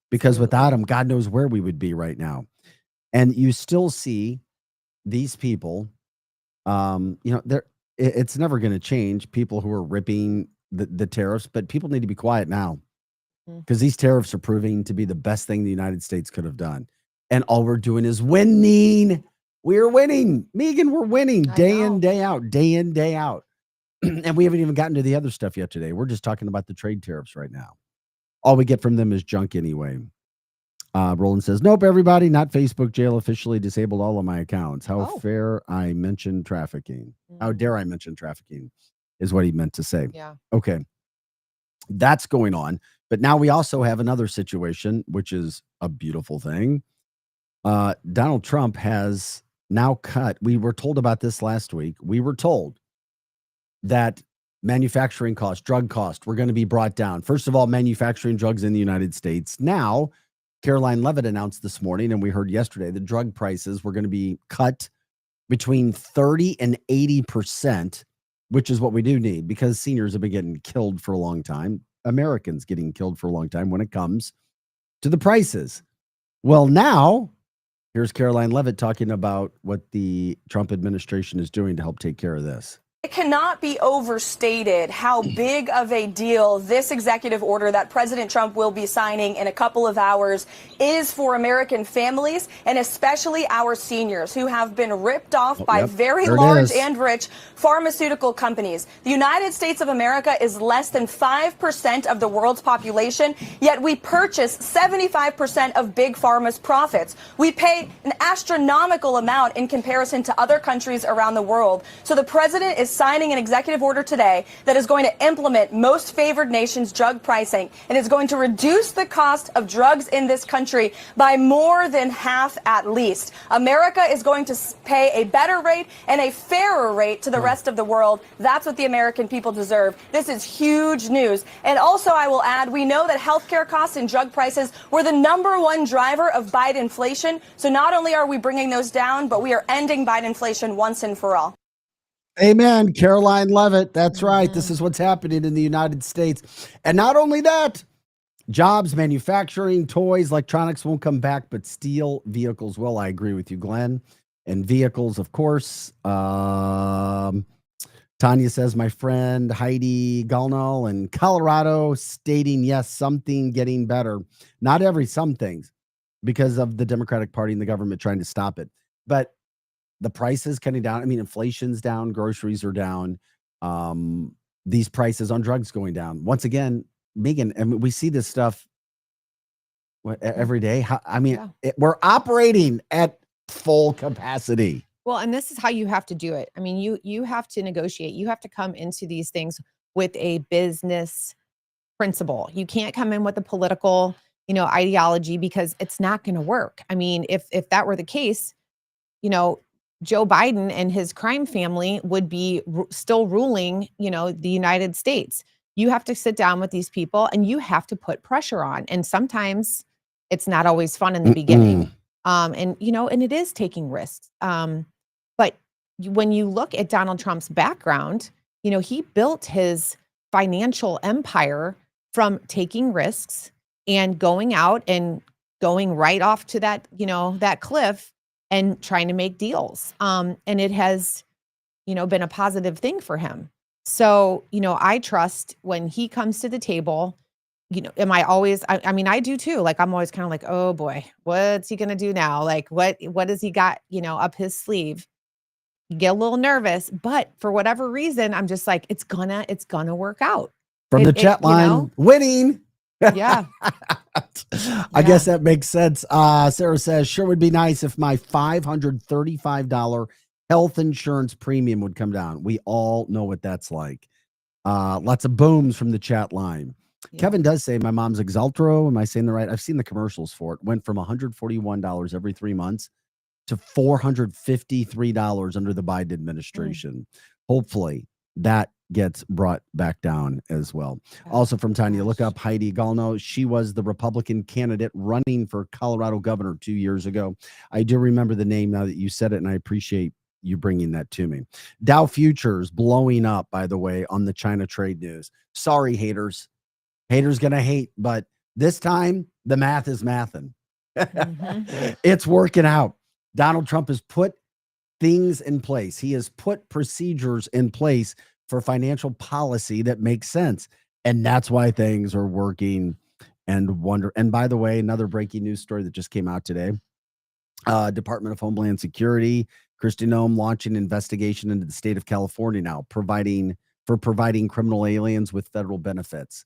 A: because without them, God knows where we would be right now. And you still see these people It's never going to change. People who are ripping the tariffs, but people need to be quiet now because these tariffs are proving to be the best thing the United States could have done. And all we're doing is winning. We're winning. Megan, we're winning day in, day out, day in, day out. And we haven't even gotten to the other stuff yet today. We're just talking about the trade tariffs right now. All we get from them is junk anyway. Roland says, nope, everybody, not Facebook jail officially disabled all of my accounts. How fair I mentioned trafficking. How dare I mention trafficking is what he meant to say.
C: Yeah.
A: Okay. That's going on. But now we also have another situation, which is a beautiful thing. Donald Trump has now cut. We were told about this last week. We were told that manufacturing costs, drug costs, were going to be brought down. First of all, manufacturing drugs in the United States. Now, Caroline Leavitt announced this morning, and we heard yesterday, the drug prices were going to be cut between 30 and 80%, which is what we do need because seniors have been getting killed for a long time. Americans getting killed for a long time when it comes to the prices. Well, now, here's Caroline Leavitt talking about what the Trump administration is doing to help take care of this.
F: It cannot be overstated how big of a deal this executive order that President Trump will be signing in a couple of hours is for American families and especially our seniors who have been ripped off by very large and rich pharmaceutical companies. The United States of America is less than 5% of the world's population, yet we purchase 75% of Big Pharma's profits. We pay an astronomical amount in comparison to other countries around the world. So the president is signing an executive order today that is going to implement most favored nations drug pricing and is going to reduce the cost of drugs in this country by more than half at least. America is going to pay a better rate and a fairer rate to the rest of the world. That's what the American people deserve. This is huge news. And also, I will add, we know that healthcare costs and drug prices were the #1 driver of Biden inflation. So not only are we bringing those down, but we are ending Biden inflation once and for all.
A: Amen. Caroline Leavitt. That's right. This is what's happening in the United States. And not only that, jobs, manufacturing, toys, electronics won't come back, but steel vehicles will. I agree with you, Glenn. And vehicles, of course. Tanya says, my friend Heidi Gallnall in Colorado stating, yes, something getting better. Not some things because of the Democratic Party and the government trying to stop it. But the prices coming down. I mean, inflation's down, groceries are down. These prices on drugs going down. Once again, Megan, I mean, we see this stuff every day. We're operating at full capacity.
C: Well, and this is how you have to do it. I mean, you have to negotiate. You have to come into these things with a business principle. You can't come in with a political, ideology because it's not going to work. I mean, if that were the case, Joe Biden and his crime family would be still ruling, the United States. You have to sit down with these people and you have to put pressure on. And sometimes it's not always fun in the beginning. And it is taking risks. But when you look at Donald Trump's background, he built his financial empire from taking risks and going out and going right off to that, that cliff and trying to make deals. And it has, been a positive thing for him. So, I trust when he comes to the table, am I always, I mean, I do too. Like, I'm always kind of like, oh boy, what's he going to do now? Like, what has he got, up his sleeve? You get a little nervous, but for whatever reason, I'm just like, it's gonna work out.
A: From the chat line, winning.
C: Yeah.
A: I guess that makes sense. Sarah says, sure would be nice if my $535 health insurance premium would come down. We all know what that's like. Lots of booms from the chat line. Yeah. Kevin does say, my mom's Exaltro. Am I saying the right? I've seen the commercials for it. Went from $141 every 3 months to $453 under the Biden administration. Hopefully that gets brought back down as well. Also from Tanya, look up Heidi Gallnall. She was the Republican candidate running for Colorado governor 2 years ago. I do remember the name now that you said it, and I appreciate you bringing that to me. Dow futures blowing up, by the way, on the China trade news. Sorry, haters. Haters gonna hate, but this time the math is mathing. It's working out. Donald Trump has put things in place. He has put procedures in place for financial policy that makes sense. And that's why things are working And by the way, another breaking news story that just came out today. Department of Homeland Security, Kristi Noem launching an investigation into the state of California now, providing criminal aliens with federal benefits.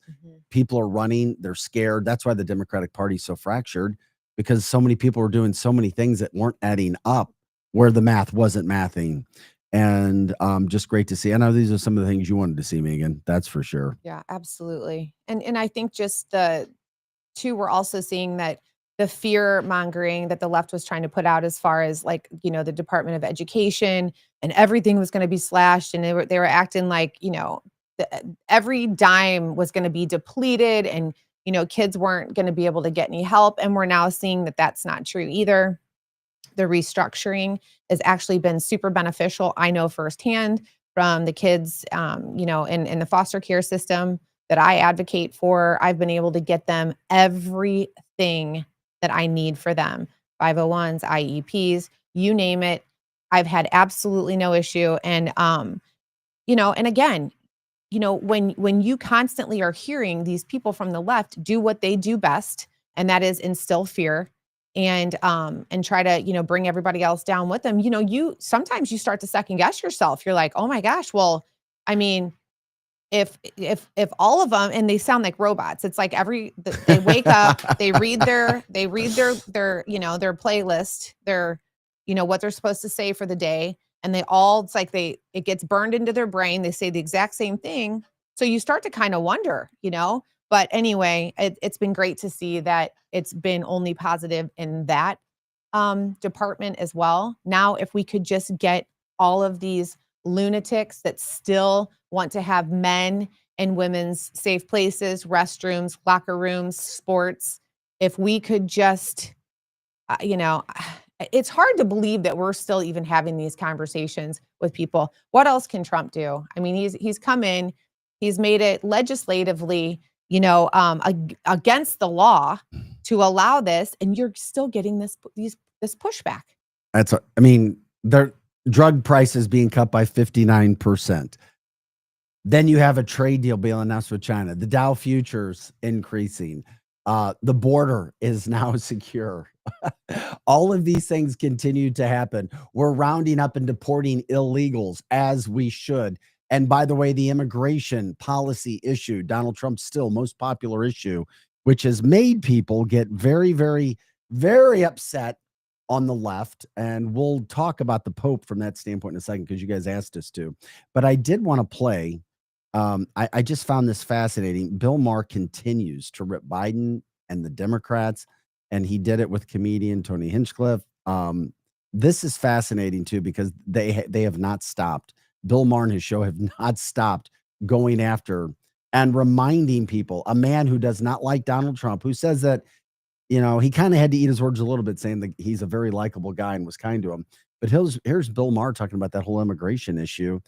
A: People are running, they're scared. That's why the Democratic Party is so fractured, because so many people were doing so many things that weren't adding up where the math wasn't mathing. And just great to see. I know these are some of the things you wanted to see, Megan. That's for sure.
C: Yeah, absolutely. And I think just we're also seeing that the fear mongering that the left was trying to put out, as far as like, the Department of Education and everything was going to be slashed, and they were acting like, every dime was going to be depleted, and kids weren't going to be able to get any help. And we're now seeing that that's not true either. The restructuring has actually been super beneficial. I know firsthand from the kids, in the foster care system that I advocate for. I've been able to get them everything that I need for them. 501s, IEPs, you name it. I've had absolutely no issue. And, and again, when you constantly are hearing these people from the left do what they do best, and that is instill fear and try to, bring everybody else down with them, sometimes you start to second guess yourself. You're like, oh my gosh, well, I mean, if all of them, and they sound like robots, it's like they wake up, they read their playlist, their, what they're supposed to say for the day. And it's like it gets burned into their brain. They say the exact same thing. So you start to kind of wonder, but anyway, it's been great to see that it's been only positive in that department as well. Now, if we could just get all of these lunatics that still want to have men and women's safe places, restrooms, locker rooms, sports, if we could just, it's hard to believe that we're still even having these conversations with people. What else can Trump do? I mean, he's come in, he's made it legislatively, against the law to allow this, and you're still getting this pushback.
A: Their drug prices being cut by 59%. Then you have a trade deal being announced with China. The Dow futures increasing. The border is now secure. All of these things continue to happen. We're rounding up and deporting illegals, as we should. And by the way, the immigration policy issue, Donald Trump's still most popular issue, which has made people get very, very, very upset on the left. And we'll talk about the Pope from that standpoint in a second, because you guys asked us to. But I did want to play. I just found this fascinating. Bill Maher continues to rip Biden and the Democrats, and he did it with comedian Tony Hinchcliffe. This is fascinating too, because they have not stopped. Bill Maher and his show have not stopped going after and reminding people, a man who does not like Donald Trump, who says that, he kind of had to eat his words a little bit, saying that he's a very likable guy and was kind to him. But here's Bill Maher talking about that whole immigration issue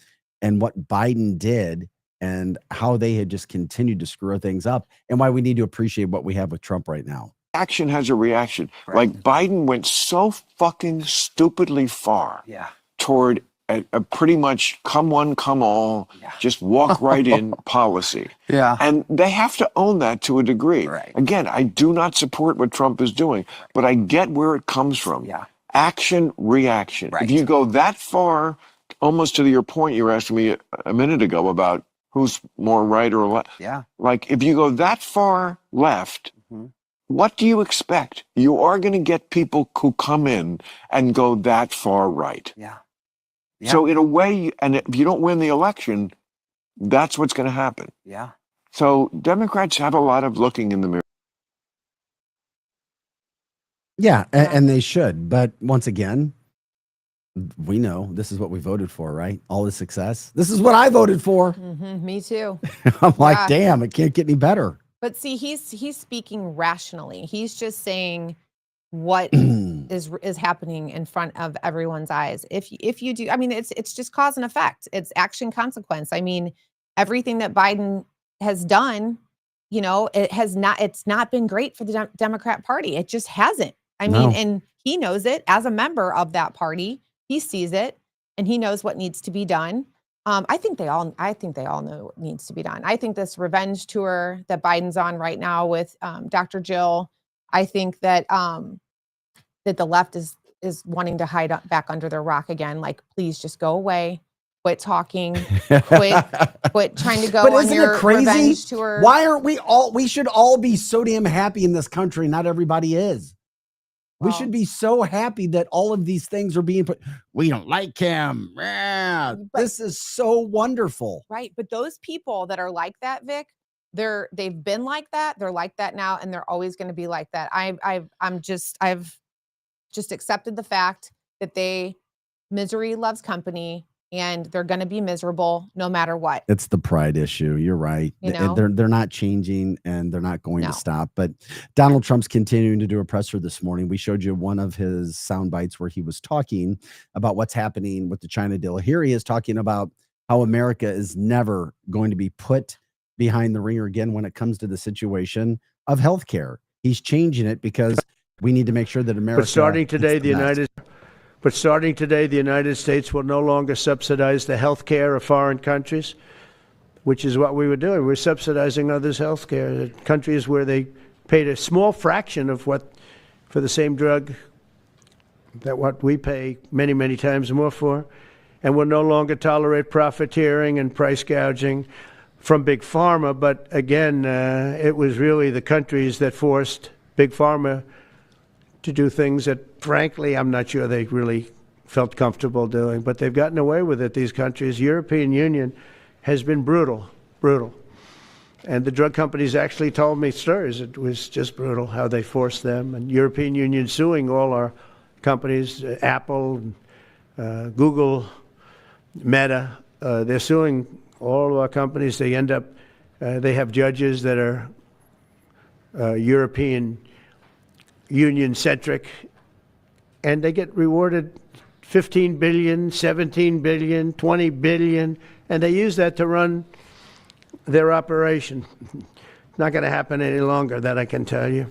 A: and what Biden did and how they had just continued to screw things up, and why we need to appreciate what we have with Trump right now.
G: Action has a reaction. Right. Like Biden went so fucking stupidly far toward a pretty much come one, come all, just walk right in policy. Yeah. And they have to own that to a degree. Right. Again, I do not support what Trump is doing, but I get where it comes from. Yeah. Action, reaction. Right. If you go that far, almost to your point you were asking me a minute ago about who's more right or left. Yeah. Like if you go that far left, what do you expect? You are going to get people who come in and go that far right. Yeah. So in a way, and if you don't win the election, that's what's going to happen. Yeah. So Democrats have a lot of looking in the mirror.
A: Yeah, and they should. But once again, we know this is what we voted for, right? All the success. This is what I voted for.
C: Me too.
A: I'm like, damn, it can't get any better.
C: But see, he's speaking rationally. He's just saying what is happening in front of everyone's eyes. If you do, it's just cause and effect. It's action consequence. Everything that Biden has done, it's not been great for the Democrat Party. It just hasn't. And he knows it as a member of that party. He sees it and he knows what needs to be done. I think they all know what needs to be done. I think this revenge tour that Biden's on right now with Dr. Jill, I think that that the left is wanting to hide back under their rock again. Like, please just go away. Quit talking. Quit trying to go
A: But
C: on
A: isn't
C: your
A: it crazy?
C: revenge tour.
A: Why aren't we should all be so damn happy in this country. Not everybody is. We
C: Well,
A: should be so happy that all of these things are being put. We don't like him. Yeah,
C: But-
A: this is so wonderful.
C: right. But those people that are like that, Vic, they've been like that. They're like that now, and they're always going to be like that. I've just accepted the fact that misery loves company, and they're going to be miserable no matter what.
A: It's the pride issue. You're right.
C: You know?
A: They're not changing, and they're not going
C: No.
A: to stop. But Donald Trump's continuing to do a presser this morning. We showed you one of his sound bites where he was talking about what's happening with the China deal. Here he is talking about how America is never going to be put behind the ringer again when it comes to the situation of healthcare. He's changing it because we need to make sure that America.
E: But starting today,
A: gets the best.
E: the United States will no longer subsidize the health care of foreign countries, which is what we were doing. We're subsidizing others' health care. Countries where they paid a small fraction of what for the same drug that what we pay many, many times more for. And will no longer tolerate profiteering and price gouging from Big Pharma. But again, it was really the countries that forced Big Pharma to do things that, frankly, I'm not sure they really felt comfortable doing, but they've gotten away with it, these countries. European Union has been brutal. And the drug companies actually told me stories. It was just brutal how they forced them. And European Union suing all our companies, Apple, Google, Meta. They're suing all of our companies. They end up, they have judges that are European Union-centric, and they get rewarded $15 billion, $17 billion, $20 billion, and they use that to run their operation. Not going to happen any longer, that I can tell you.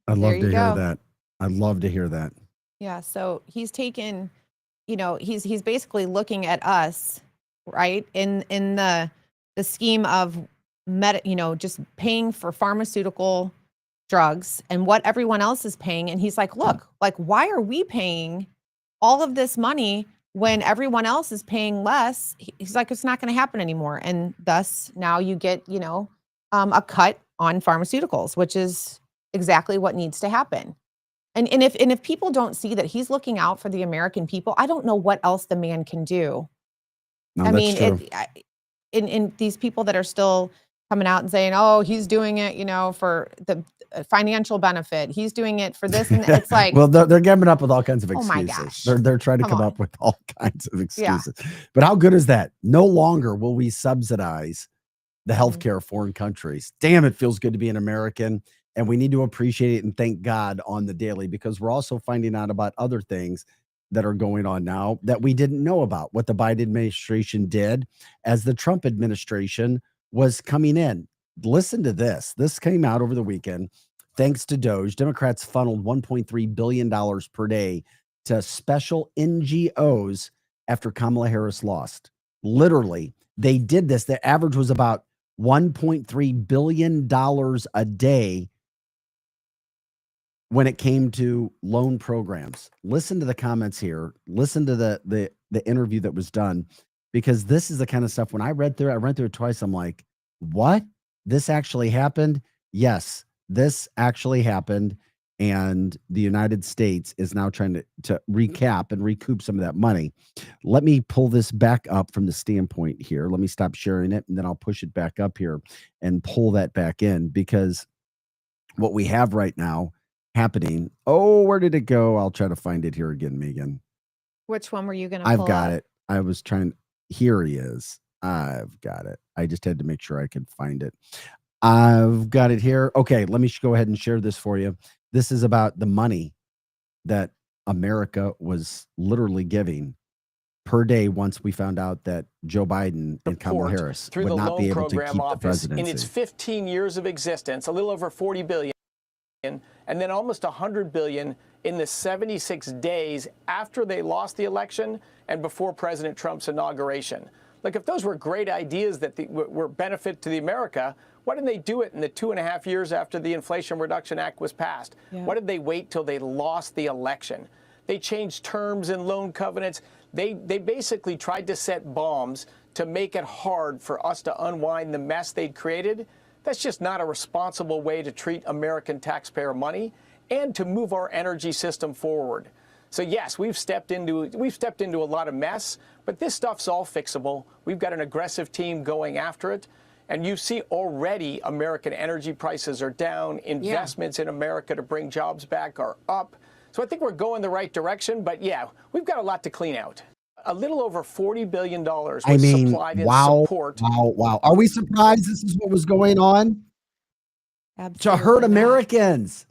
A: I'd love
C: There
A: to
C: you
A: hear
C: go.
A: that. I'd love to hear that.
C: Yeah. So he's taken, he's basically looking at us, right, in the scheme of just paying for pharmaceutical drugs and what everyone else is paying. And he's like, look, like, why are we paying all of this money when everyone else is paying less? He's like, it's not going to happen anymore. And thus now you get, a cut on pharmaceuticals, which is exactly what needs to happen. And if people don't see that he's looking out for the American people, I don't know what else the man can do.
A: No,
C: I
A: that's
C: mean,
A: true.
C: in these people that are still coming out and saying, oh, he's doing it, for the financial benefit. He's doing it for this. And it's like,
A: well, they're coming up with all kinds of
C: Oh
A: excuses.
C: my gosh.
A: They're trying to
C: Come
A: come
C: on.
A: up with all kinds of
C: Yeah.
A: excuses. But how good is that? No longer will we subsidize the
C: Mm-hmm.
A: healthcare of foreign countries. Damn, it feels good to be an American. And we need to appreciate it and thank God on the daily, because we're also finding out about other things that are going on now that we didn't know about. What the Biden administration did as the Trump administration was coming in. Listen to this. This came out over the weekend. Thanks to Doge, Democrats funneled $1.3 billion per day to special NGOs after Kamala Harris lost. Literally, they did this. The average was about $1.3 billion a day when it came to loan programs. Listen to the comments here. Listen to the interview that was done, because this is the kind of stuff when I read through it twice. I'm like, what? This actually happened? Yes, this actually happened. And the United States is now trying to recap and recoup some of that money. Let me pull this back up from the standpoint here. Let me stop sharing it, and then I'll push it back up here and pull that back in, because what we have right now happening. Oh, where did it go? I'll try to find it here again, Megan.
C: which one were you going to
A: I've got it. I was trying. Here he is. I've got it. I just had to make sure I could find it. I've got it here. Okay, let me go ahead and share this for you. This is about the money that America was literally giving per day once we found out that Joe Biden and Kamala Harris
H: through
A: would
H: the
A: not
H: loan
A: be able to
H: program
A: keep the
H: office
A: presidency.
H: in its 15 years of existence, a little over $40 billion. and then almost $100 billion in the 76 days after they lost the election and before President Trump's inauguration. Like, if those were great ideas that were benefit to the America, why didn't they do it in the 2.5 years after the Inflation Reduction Act was passed?
C: Yeah.
H: Why did they wait till they lost the election? They changed terms and loan covenants. They basically tried to set bombs to make it hard for us to unwind the mess they'd created. That's just not a responsible way to treat American taxpayer money and to move our energy system forward. So yes, we've stepped into a lot of mess, but this stuff's all fixable. We've got an aggressive team going after it. And you see already American energy prices are down, investments in America to bring jobs back are up. So I think we're going the right direction, but yeah, we've got a lot to clean out. A little over $40 billion was supplied in support.
A: Wow. Are we surprised this is what was going on?
C: Absolutely
A: To hurt
C: not.
A: Americans.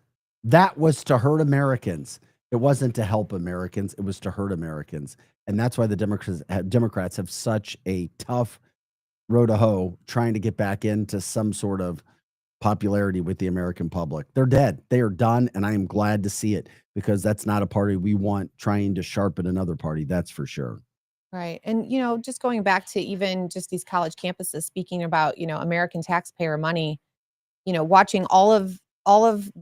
A: That was to hurt Americans. It wasn't to help Americans. It was to hurt Americans. And that's why the Democrats have such a tough row to hoe trying to get back into some sort of popularity with the American public. They're dead. They are done. And I am glad to see it, because that's not a party we want trying to sharpen another party. That's for sure.
C: Right. And, just going back to even just these college campuses, speaking about, American taxpayer money, watching all of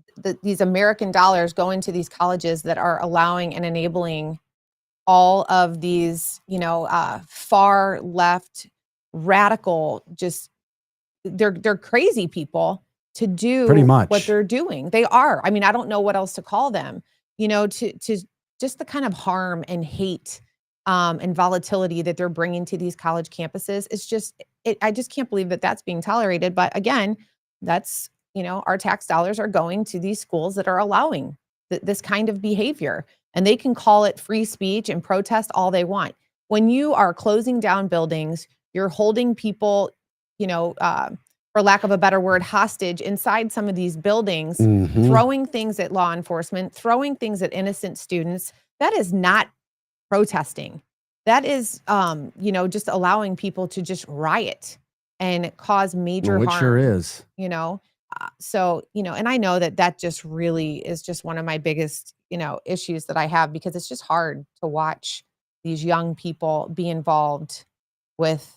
C: these American dollars go into these colleges that are allowing and enabling all of these, far left radical, just they're crazy people to do
A: Pretty much
C: what they're doing. They are. I mean, I don't know what else to call them, to just the kind of harm and hate and volatility that they're bringing to these college campuses. It's just, I just can't believe that that's being tolerated. But again, that's, our tax dollars are going to these schools that are allowing this kind of behavior, and they can call it free speech and protest all they want. When you are closing down buildings, you're holding people, for lack of a better word, hostage inside some of these buildings, throwing things at law enforcement, throwing things at innocent students. That is not protesting. That is, just allowing people to just riot and cause major
A: Which
C: harm.
A: sure is.
C: So, and I know that just really is just one of my biggest, issues that I have, because it's just hard to watch these young people be involved with,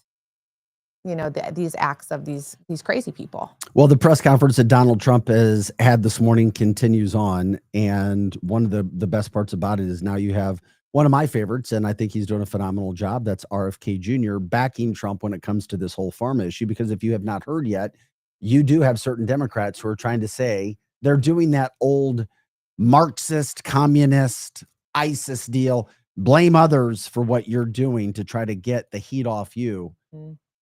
C: these acts of these crazy people.
A: Well, the press conference that Donald Trump has had this morning continues on. And one of the best parts about it is now you have one of my favorites, and I think he's doing a phenomenal job. That's RFK Jr. backing Trump when it comes to this whole pharma issue, because if you have not heard yet, you do have certain Democrats who are trying to say they're doing that old Marxist, communist, ISIS deal. Blame others for what you're doing to try to get the heat off you,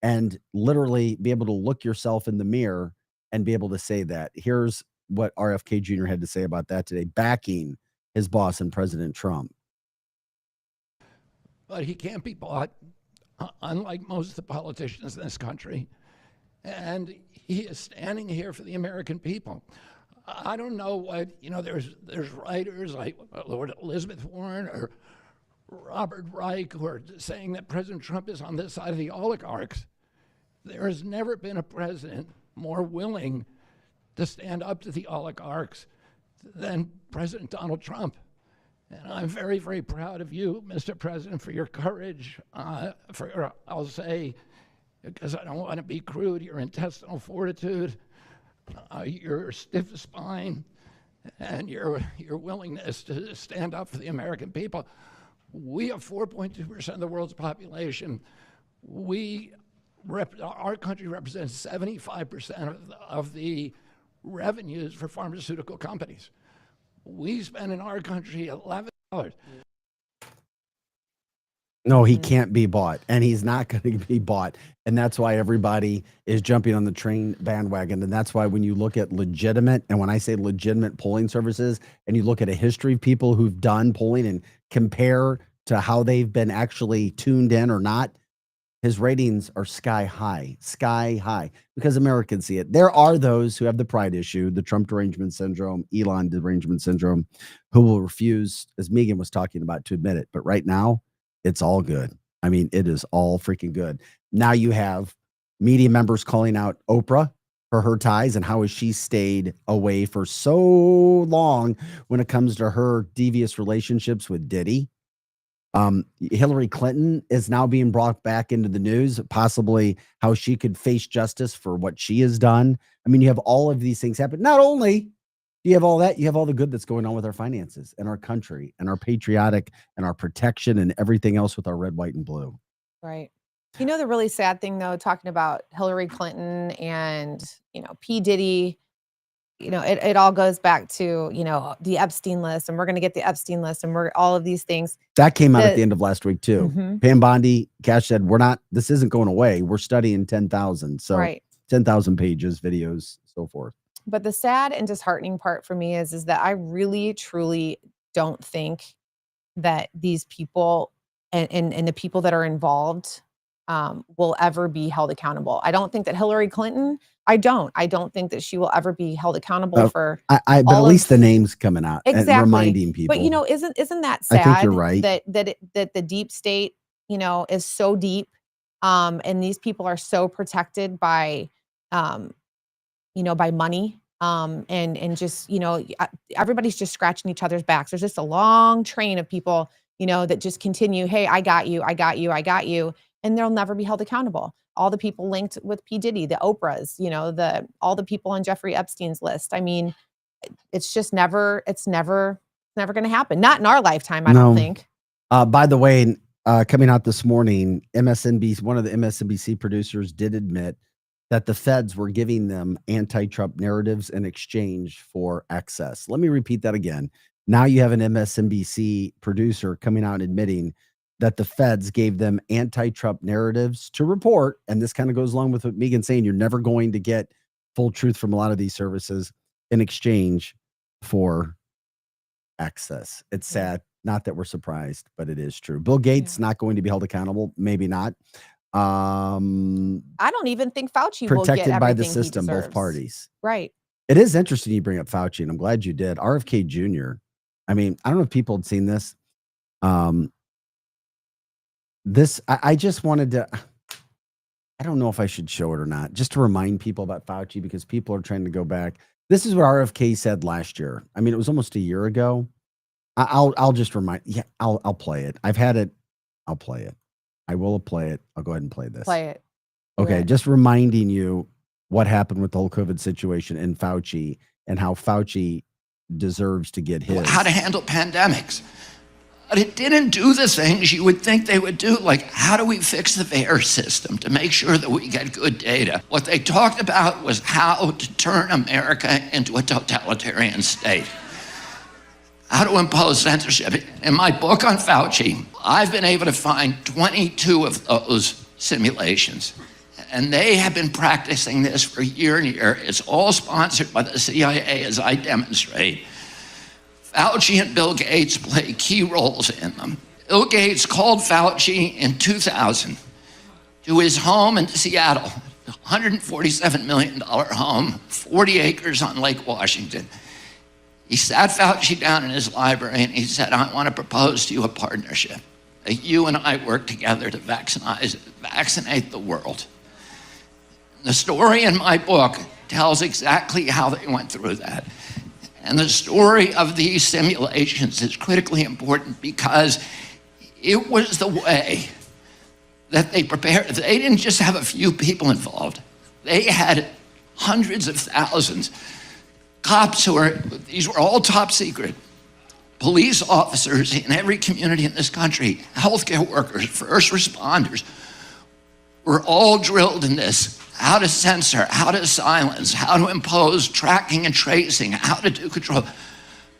A: and literally be able to look yourself in the mirror and be able to say that. Here's what RFK Jr. had to say about that today, backing his boss and President Trump.
I: But he can't be bought, unlike most of the politicians in this country. And he is standing here for the American people. I don't know what, there's writers like Lord Elizabeth Warren or Robert Reich who are saying that President Trump is on this side of the oligarchs. There has never been a president more willing to stand up to the oligarchs than President Donald Trump. And I'm very, very proud of you, Mr. President, for your courage, I'll say, because I don't want to be crude, your intestinal fortitude, your stiff spine, and your willingness to stand up for the American people. We have 4.2% of the world's population. Our country represents 75% of the revenues for pharmaceutical companies. We spend in our country $11.
A: No, he can't be bought, and he's not going to be bought. And that's why everybody is jumping on the train bandwagon. And that's why when you look at legitimate, and when I say legitimate polling services, and you look at a history of people who've done polling and compare to how they've been actually tuned in or not, his ratings are sky high, because Americans see it. There are those who have the pride issue, the Trump derangement syndrome, Elon derangement syndrome, who will refuse, as Megan was talking about, to admit it. But right now, it's all good. I mean, it is all freaking good. Now you have media members calling out Oprah for her ties and how has she stayed away for so long when it comes to her devious relationships with Diddy. Hillary Clinton is now being brought back into the news, possibly how she could face justice for what she has done. I mean, you have all of these things happen. Not only do you have all that, you have all the good that's going on with our finances and our country and our patriotic and our protection and everything else with our red, white, and blue.
C: Right. You know, the really sad thing, though, talking about Hillary Clinton and, P. Diddy, it all goes back to, the Epstein list, and we're going to get the Epstein list, and we're all of these things.
A: That came out at the end of last week, too. Pam Bondi, Cash said, this isn't going away. We're studying 10,000. So
C: Right.
A: 10,000 pages, videos, so forth.
C: But the sad and disheartening part for me is that I really, truly don't think that these people and the people that are involved will ever be held accountable. I don't think that Hillary Clinton, I don't think that she will ever be held accountable for.
A: But at least the names coming out and reminding people.
C: But isn't that sad?
A: I think you're right.
C: That the deep state, is so deep, and these people are so protected by, by money, and just everybody's just scratching each other's backs. There's just a long train of people, that just continue. Hey, I got you, I got you, I got you. And they'll never be held accountable. All the people linked with P. Diddy, the Oprahs, all the people on Jeffrey Epstein's list. I mean, it's never going to happen. Not in our lifetime, I don't think.
A: By the way, coming out this morning, MSNBC, one of the MSNBC producers did admit that the feds were giving them anti-Trump narratives in exchange for access. Let me repeat that again. Now you have an MSNBC producer coming out admitting that the feds gave them anti-Trump narratives to report. And this kind of goes along with what Megan's saying. You're never going to get full truth from a lot of these services in exchange for access. It's sad. Not that we're surprised, but it is true. Bill Gates not going to be held accountable. Maybe not.
C: I don't even think Fauci will get
A: protected by the
C: everything he
A: system, both
C: deserves.
A: parties.
C: Right.
A: It is interesting you bring up Fauci, and I'm glad you did. RFK Jr. I mean, I don't know if people had seen this. I just wanted to, I don't know if I should show it or not, just to remind people about Fauci, because people are trying to go back. This is what RFK said last year. I mean, it was almost a year ago. I'll just remind. Yeah, I'll play it. I've had it. I'll play it. I will play it. I'll go ahead and play this.
C: Play it.
A: Okay, just reminding you what happened with the whole COVID situation and Fauci and how Fauci deserves to get his.
J: How to handle pandemics. But it didn't do the things you would think they would do, like how do we fix the VAERS system to make sure that we get good data? What they talked about was how to turn America into a totalitarian state. How to impose censorship. In my book on Fauci, I've been able to find 22 of those simulations. And they have been practicing this for year and year. It's all sponsored by the CIA, as I demonstrate. Fauci and Bill Gates play key roles in them. Bill Gates called Fauci in 2000 to his home in Seattle, $147 million home, 40 acres on Lake Washington. He sat Fauci down in his library and he said, I want to propose to you a partnership. That you and I work together to vaccinate the world. The story in my book tells exactly how they went through that. And the story of these simulations is critically important because it was the way that they prepared. They didn't just have a few people involved. They had hundreds of thousands. Cops these were all top secret. Police officers in every community in this country, healthcare workers, first responders, were all drilled in this. How to censor, how to silence, how to impose tracking and tracing, how to do control.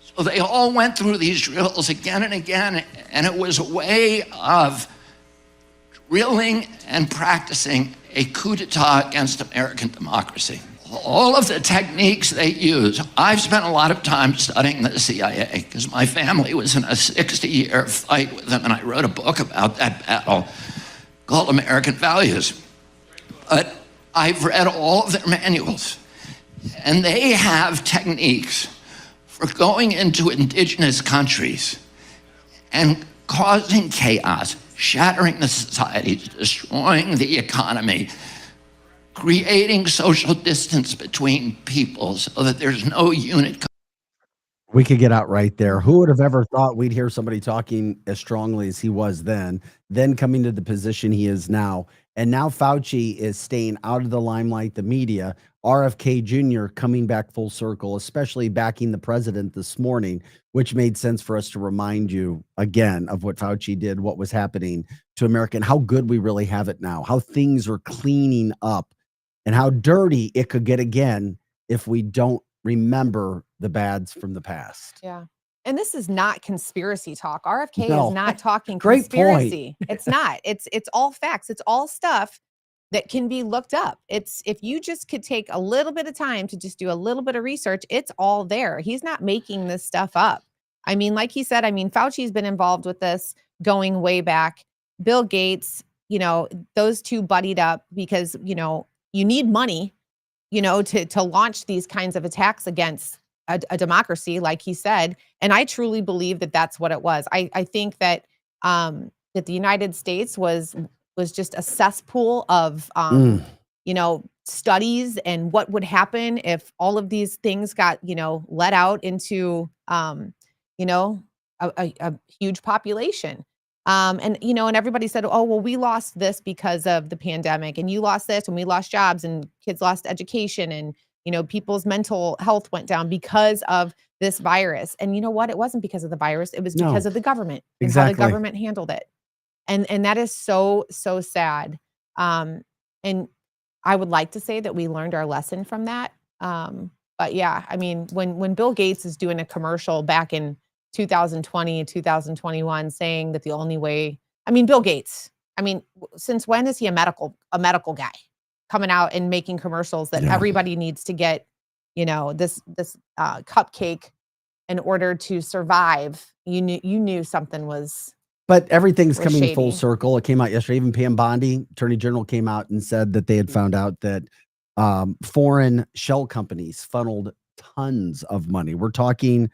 J: So they all went through these drills again and again, and it was a way of drilling and practicing a coup d'etat against American democracy. All of the techniques they use, I've spent a lot of time studying the CIA because my family was in a 60-year fight with them, and I wrote a book about that battle called American Values. But I've read all of their manuals, and they have techniques for going into indigenous countries and causing chaos, shattering the societies, destroying the economy, creating social distance between people so that there's no unit.
A: We could get out right there. Who would have ever thought we'd hear somebody talking as strongly as he was then coming to the position he is now. And now Fauci is staying out of the limelight, the media. RFK Jr. coming back full circle, especially backing the president this morning, which made sense for us to remind you again of what Fauci did, what was happening to America, and how good we really have it now, how things are cleaning up, and how dirty it could get again if we don't remember the bads from the past.
C: Yeah. And this is not conspiracy talk. RFK
A: No.
C: is not talking
A: Great
C: conspiracy. It's not. It's all facts. It's all stuff that can be looked up. It's if you just could take a little bit of time to just do a little bit of research, it's all there. He's not making this stuff up. I mean, like he said, I mean, Fauci's been involved with this going way back. Bill Gates, you know, those two buddied up because, you know, you need money, you know, to launch these kinds of attacks against a democracy, like he said. And I truly believe that that's what it was. I think that that the United States was just a cesspool of you know, studies and what would happen if all of these things got, you know, let out into you know, a huge population. And, you know, and everybody said, oh, well, we lost this because of the pandemic, and you lost this, and we lost jobs, and kids lost education, and, you know, people's mental health went down because of this virus. And you know what? It wasn't because of the virus. It was because of the government and how the government handled it. And that is so, so sad. And I would like to say that we learned our lesson from that. But yeah, I mean, when Bill Gates is doing a commercial back in 2020 and 2021 saying that the only way, I mean, Bill Gates, I mean, since when is he a medical guy coming out and making commercials that everybody needs to get, you know, this cupcake in order to survive? You knew something was.
A: But everything's coming
C: shady.
A: Full circle. It came out yesterday. Even Pam Bondi, Attorney General, came out and said that they had found out that foreign shell companies funneled tons of money. We're talking,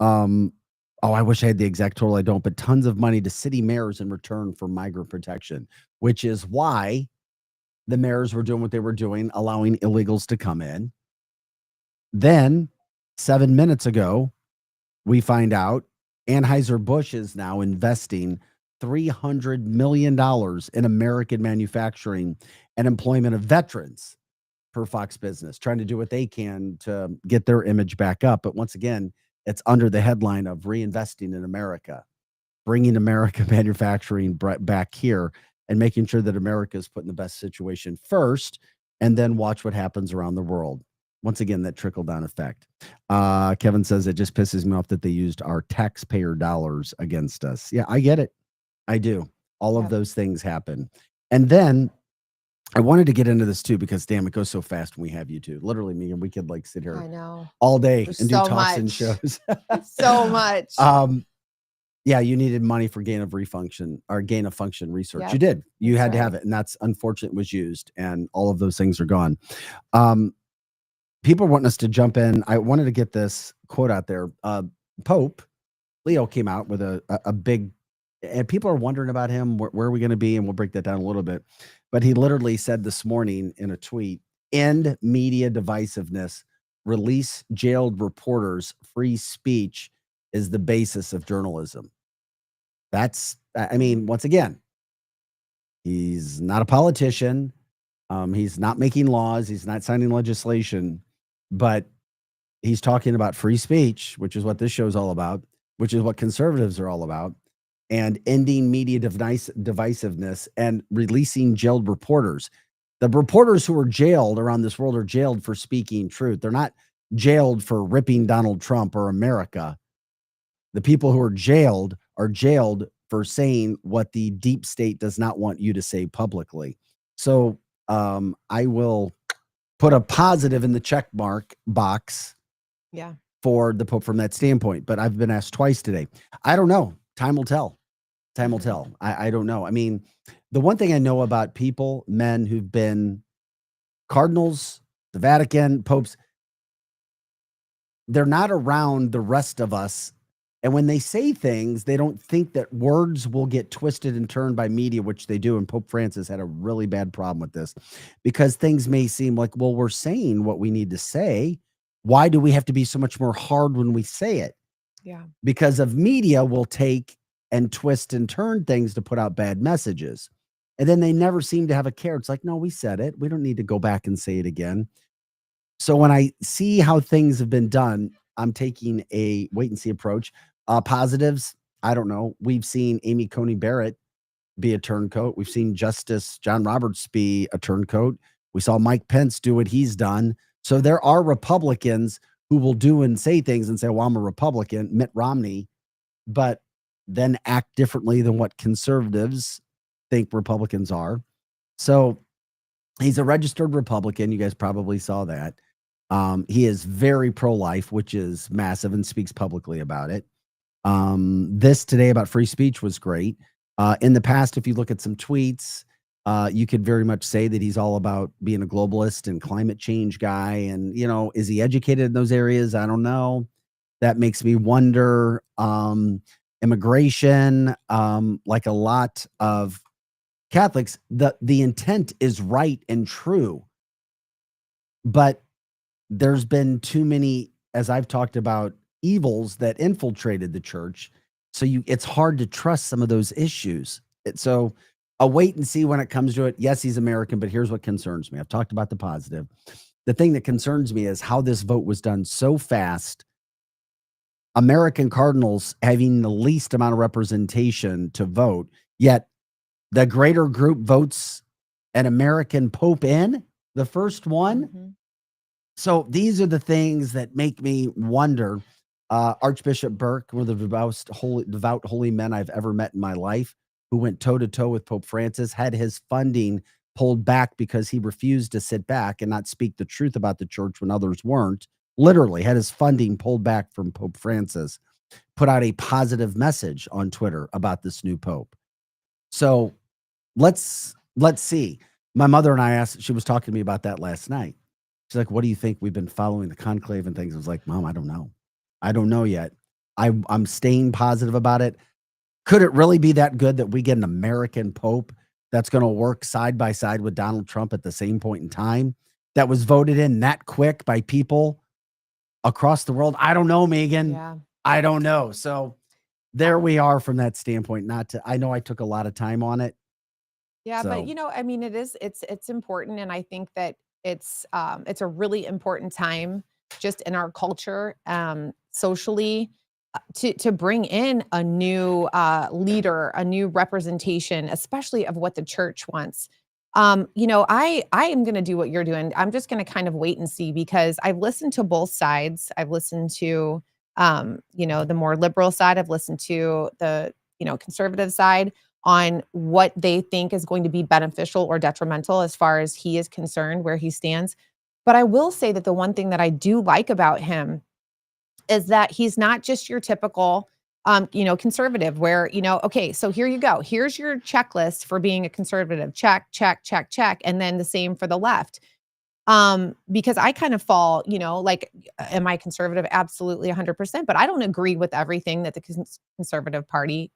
A: I wish I had the exact total. I don't, but tons of money to city mayors in return for migrant protection, which is why the mayors were doing what they were doing, allowing illegals to come in. Then 7 minutes ago, we find out Anheuser-Busch is now investing $300 million in American manufacturing and employment of veterans, per Fox Business, trying to do what they can to get their image back up. But once again, it's under the headline of reinvesting in America, bringing America manufacturing back here, and making sure that America is put in the best situation first, and then watch what happens around the world. Once again, that trickle-down effect. Kevin says it just pisses me off that they used our taxpayer dollars against us. Yeah, I get it. I do. All of those things happen. And then I wanted to get into this too, because damn, it goes so fast when we have you two. Literally, Megan, we could like sit here all day and do talks and shows.
C: So much.
A: Yeah, you needed money for gain of function research.
C: Yep.
A: You did. You had to have it. And that's unfortunate, was used, and all of those things are gone. People want us to jump in. I wanted to get this quote out there. Pope Leo came out with a big, and people are wondering about him. Where are we going to be? And we'll break that down a little bit. But he literally said this morning in a tweet, end media divisiveness, release jailed reporters, free speech is the basis of journalism. That's, I mean, once again, he's not a politician. He's not making laws. He's not signing legislation, but he's talking about free speech, which is what this show is all about, which is what conservatives are all about, and ending media divisiveness and releasing jailed reporters. The reporters who are jailed around this world are jailed for speaking truth. They're not jailed for ripping Donald Trump or America. The people who are jailed for saying what the deep state does not want you to say publicly. So I will put a positive in the check mark box for the Pope from that standpoint. But I've been asked twice today. I don't know. Time will tell. Time will tell. I don't know. I mean, the one thing I know about people, men who've been cardinals, the Vatican, popes, they're not around the rest of us And when they say things, they don't think that words will get twisted and turned by media, which they do. And Pope Francis had a really bad problem with this because things may seem like, well, we're saying what we need to say. Why do we have to be so much more hard when we say it?
C: Yeah.
A: Because of media will take and twist and turn things to put out bad messages. And then they never seem to have a care. It's like, no, we said it. We don't need to go back and say it again. So when I see how things have been done, I'm taking a wait and see approach. Positives, I don't know. We've seen Amy Coney Barrett be a turncoat. We've seen Justice John Roberts be a turncoat. We saw Mike Pence do what he's done. So there are Republicans who will do and say things and say, well, I'm a Republican, Mitt Romney, but then act differently than what conservatives think Republicans are. So he's a registered Republican. You guys probably saw that. He is very pro-life, which is massive, and speaks publicly about it. This today about free speech was great. In the past, if you look at some tweets, you could very much say that he's all about being a globalist and climate change guy. And, you know, is he educated in those areas? I don't know. That makes me wonder. Immigration, like a lot of Catholics, the intent is right and true. But there's been too many, as I've talked about, evils that infiltrated the church. So it's hard to trust some of those issues. So I'll wait and see when it comes to it. Yes, he's American, but here's what concerns me. I've talked about the positive. The thing that concerns me is how this vote was done so fast. American Cardinals having the least amount of representation to vote, yet the greater group votes an American Pope in, the first one.
C: Mhm.
A: So these are the things that make me wonder. Archbishop Burke, one of the devout holy men I've ever met in my life, who went toe-to-toe with Pope Francis, had his funding pulled back because he refused to sit back and not speak the truth about the church when others weren't. Literally had his funding pulled back from Pope Francis, put out a positive message on Twitter about this new Pope. So let's see. My mother and I asked, she was talking to me about that last night. She's like, what do you think? We've been following the conclave and things. I was like, Mom, I don't know. I don't know yet. I'm staying positive about it. Could it really be that good that we get an American Pope that's going to work side by side with Donald Trump at the same point in time, that was voted in that quick by people across the world? I don't know, Megan.
C: Yeah.
A: I don't know. So there we are from that standpoint. I know I took a lot of time on it.
C: Yeah,
A: So-
C: but I mean, it's important, and I think that it's a really important time just in our culture, socially, to bring in a new leader, a new representation, especially of what the church wants. I am going to do what you're doing. I'm just going to kind of wait and see, because I've listened to both sides. I've listened to the more liberal side. I've listened to the conservative side on what they think is going to be beneficial or detrimental as far as he is concerned, where he stands. But I will say that the one thing that I do like about him is that he's not just your typical, conservative where, okay, so here you go. Here's your checklist for being a conservative. Check, check, check, check. And then the same for the left. Because I kind of fall, am I conservative? Absolutely 100%, but I don't agree with everything that the conservative party,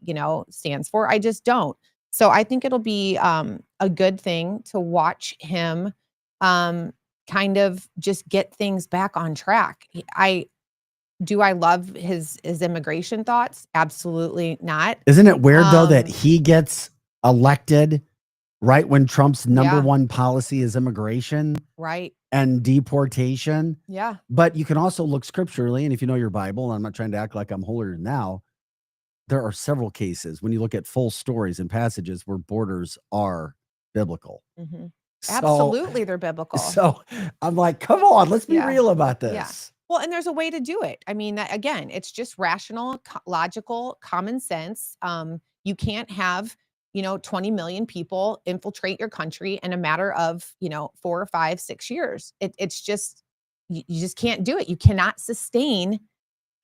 C: stands for. I just don't. So I think it'll be a good thing to watch him kind of just get things back on track. I love his immigration thoughts? Absolutely not.
A: Isn't it weird though that he gets elected right when Trump's number one policy is immigration,
C: right,
A: and deportation?
C: Yeah.
A: But you can also look scripturally, and if you know your Bible, and I'm not trying to act like I'm holier than thou, there are several cases when you look at full stories and passages where borders are biblical.
C: Mm-hmm.
A: So-
C: Absolutely, they're biblical.
A: So I'm like, come on, let's be
C: Yeah.
A: real about this.
C: Yeah. Well, and there's a way to do it. I mean, again, it's just rational, logical, common sense. You can't have, 20 million people infiltrate your country in a matter of, 4 or 5, 6 years. It's just, you just can't do it. You cannot sustain,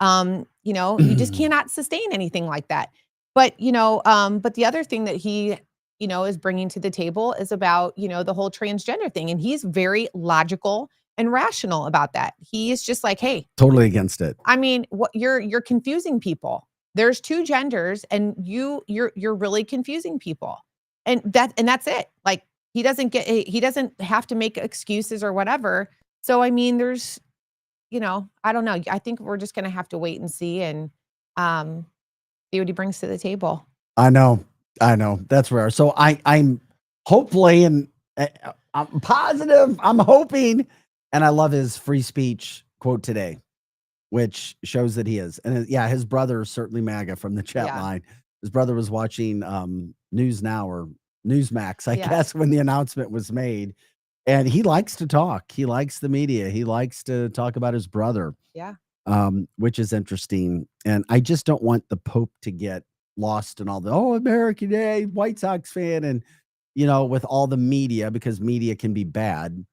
C: you just cannot sustain anything like that. But, but the other thing that he, is bringing to the table is about, the whole transgender thing. And he's very logical and rational about that. He is just like, hey,
A: Totally against it.
C: I mean, what you're confusing people. There's two genders, and you're really confusing people. And that's it. Like, he doesn't have to make excuses or whatever. So I mean, there's, I don't know. I think we're just gonna have to wait and see and see what he brings to the table.
A: I know. That's rare. So I'm hopefully, and I'm positive, I'm hoping, and I love his free speech quote today, which shows that he is. And his brother is certainly MAGA from the chat line. His brother was watching News Now or Newsmax, I guess, when the announcement was made. And he likes to talk. He likes the media. He likes to talk about his brother.
C: Yeah.
A: Which is interesting. And I just don't want the Pope to get lost in all the, American Day, White Sox fan, and, with all the media, because media can be bad,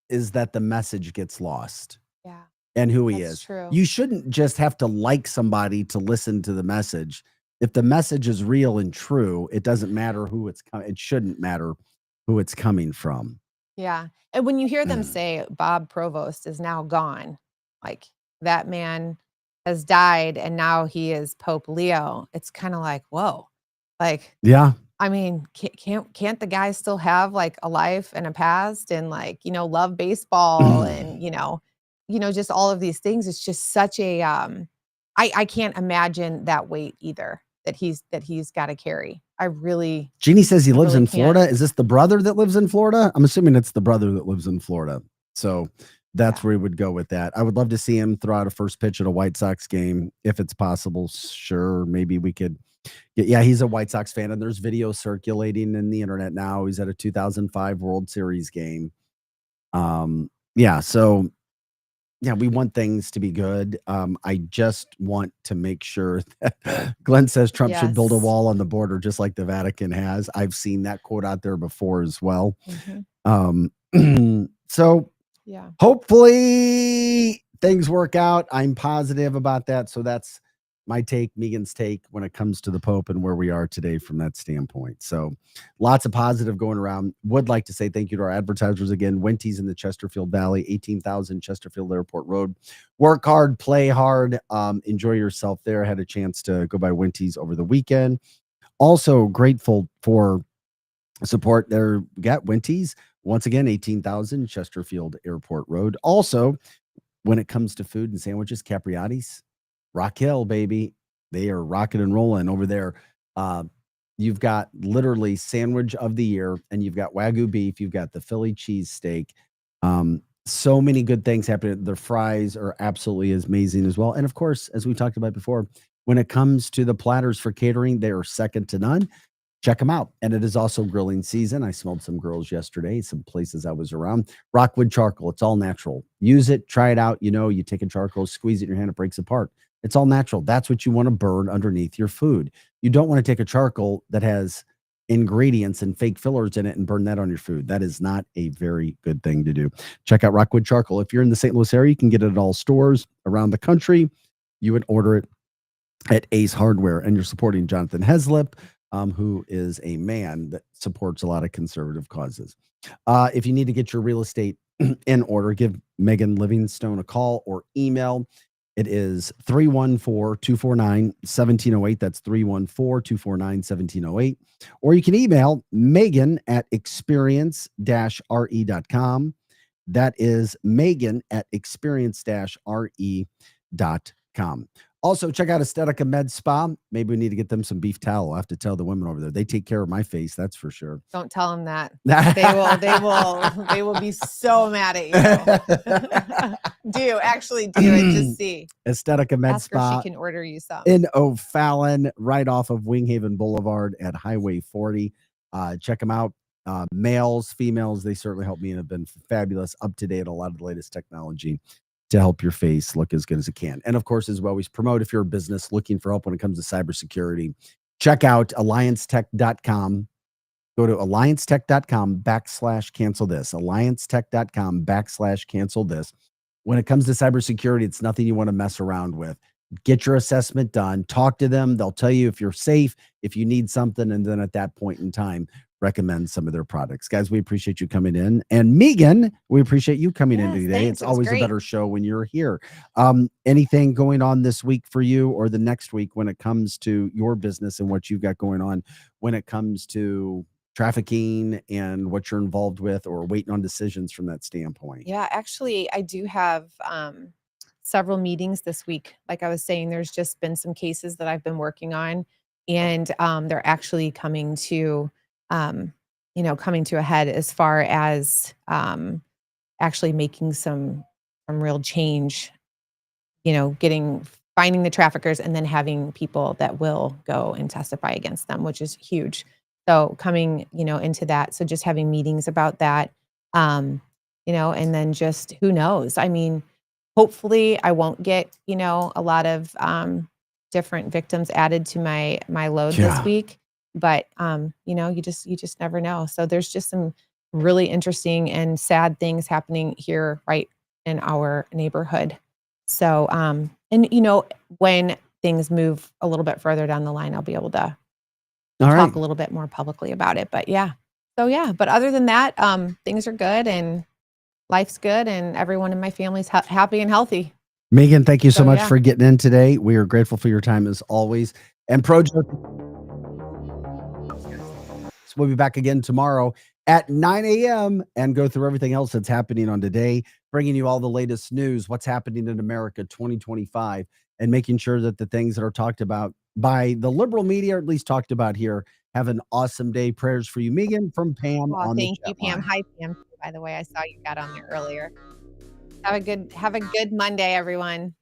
A: is that the message gets lost.
C: Yeah.
A: And who he
C: That's
A: is.
C: true.
A: You shouldn't just have to like somebody to listen to the message. If the message is real and true, it doesn't matter who it's coming. It shouldn't matter who it's coming from.
C: Yeah. And when you hear them say Bob Provost is now gone, like that man has died and now he is Pope Leo, it's kind of like, whoa. Like,
A: yeah.
C: I mean, can't the guy still have like a life and a past and like, love baseball and, just all of these things. It's just such a, I can't imagine that weight either that he's got to carry.
A: Jeannie says he lives
C: really
A: in Florida.
C: can't.
A: Is this the brother that lives in Florida? I'm assuming it's the brother that lives in Florida. So that's where he would go with that. I would love to see him throw out a first pitch at a White Sox game if it's possible. Sure. Maybe we could get, he's a White Sox fan and there's video circulating in the internet now. He's at a 2005 World Series game. So we want things to be good. I just want to make sure that Glenn says Trump should build a wall on the border, just like the Vatican has. I've seen that quote out there before as well. So hopefully things work out. I'm positive about that. So that's my take, Megan's take when it comes to the Pope and where we are today from that standpoint. So lots of positive going around. Would like to say thank you to our advertisers again. Wenty's in the Chesterfield Valley, 18,000 Chesterfield Airport Road. Work hard, play hard, enjoy yourself there. I had a chance to go by Wenty's over the weekend. Also grateful for support there. We got Wenty's once again, 18,000 Chesterfield Airport Road. Also, when it comes to food and sandwiches, Capriati's, Rock Hill, baby. They are rocking and rolling over there. You've got literally sandwich of the year, and you've got Wagyu beef. You've got the Philly cheesesteak. So many good things happening. Their fries are absolutely amazing as well. And of course, as we talked about before, when it comes to the platters for catering, they are second to none. Check them out. And it is also grilling season. I smelled some grills yesterday, some places I was around. Rockwood charcoal. It's all natural. Use it. Try it out. You take a charcoal, squeeze it in your hand, it breaks apart. It's all natural. That's what you want to burn underneath your food. You don't want to take a charcoal that has ingredients and fake fillers in it and burn that on your food. That is not a very good thing to do. Check out Rockwood Charcoal. If you're in the St. Louis area, you can get it at all stores around the country. You would order it at Ace Hardware, and you're supporting Jonathan Heslip, who is a man that supports a lot of conservative causes. If you need to get your real estate in order, give Megan Livingstone a call or email. It is 314-249-1708. That's 314-249-1708. Or you can email Megan at experience-re.com. That is Megan at experience-re.com. Also, check out Aesthetica Med Spa. Maybe we need to get them some beef towel. I have to tell the women over there. They take care of my face, that's for sure.
C: Don't tell them that. They will be so mad at you. Actually do it. Just see.
A: Aesthetica Med
C: Ask
A: Spa.
C: her she can order you some.
A: In O'Fallon, right off of Winghaven Boulevard at Highway 40. Check them out. Males, females, they certainly help me and have been fabulous, up to date, a lot of the latest technology to help your face look as good as it can. And of course, as we always promote, if you're a business looking for help when it comes to cybersecurity, check out alliancetech.com. Go to alliancetech.com/cancel this. Alliancetech.com/cancel this. When it comes to cybersecurity, it's nothing you want to mess around with. Get your assessment done. Talk to them. They'll tell you if you're safe, if you need something. And then at that point in time, recommend some of their products. Guys, we appreciate you coming in. And Megan, we appreciate you coming in
C: Yes,
A: today.
C: thanks.
A: It's
C: It was
A: always a
C: great.
A: better show when you're here. Anything going on this week for you or the next week when it comes to your business and what you've got going on when it comes to trafficking and what you're involved with or waiting on decisions from that standpoint?
C: Yeah, actually, I do have several meetings this week. Like I was saying, there's just been some cases that I've been working on, and they're actually coming to, coming to a head as far as actually making some real change. Finding the traffickers and then having people that will go and testify against them, which is huge. So coming, into that. So just having meetings about that. And then just who knows? I mean, hopefully I won't get, a lot of different victims added to my load
A: Yeah.
C: this week. But you just never know. So there's just some really interesting and sad things happening here right in our neighborhood. So when things move a little bit further down the line, I'll be able to
A: All right.
C: talk a little bit more publicly about it. But yeah. So yeah, but other than that, things are good and life's good and everyone in my family's happy and healthy.
A: Megan, thank you so
C: So,
A: much
C: yeah.
A: for getting in today. We are grateful for your time as always. And Projo, so we'll be back again tomorrow at 9 a.m. and go through everything else that's happening on today, bringing you all the latest news, what's happening in America 2025, and making sure that the things that are talked about by the liberal media, or at least talked about here, have an awesome day. Prayers for you, Megan, from Pam
C: Oh,
A: on the
C: thank you,
A: chat
C: Pam.
A: line.
C: Hi, Pam. By the way, I saw you got on there earlier. Have a good Monday, everyone.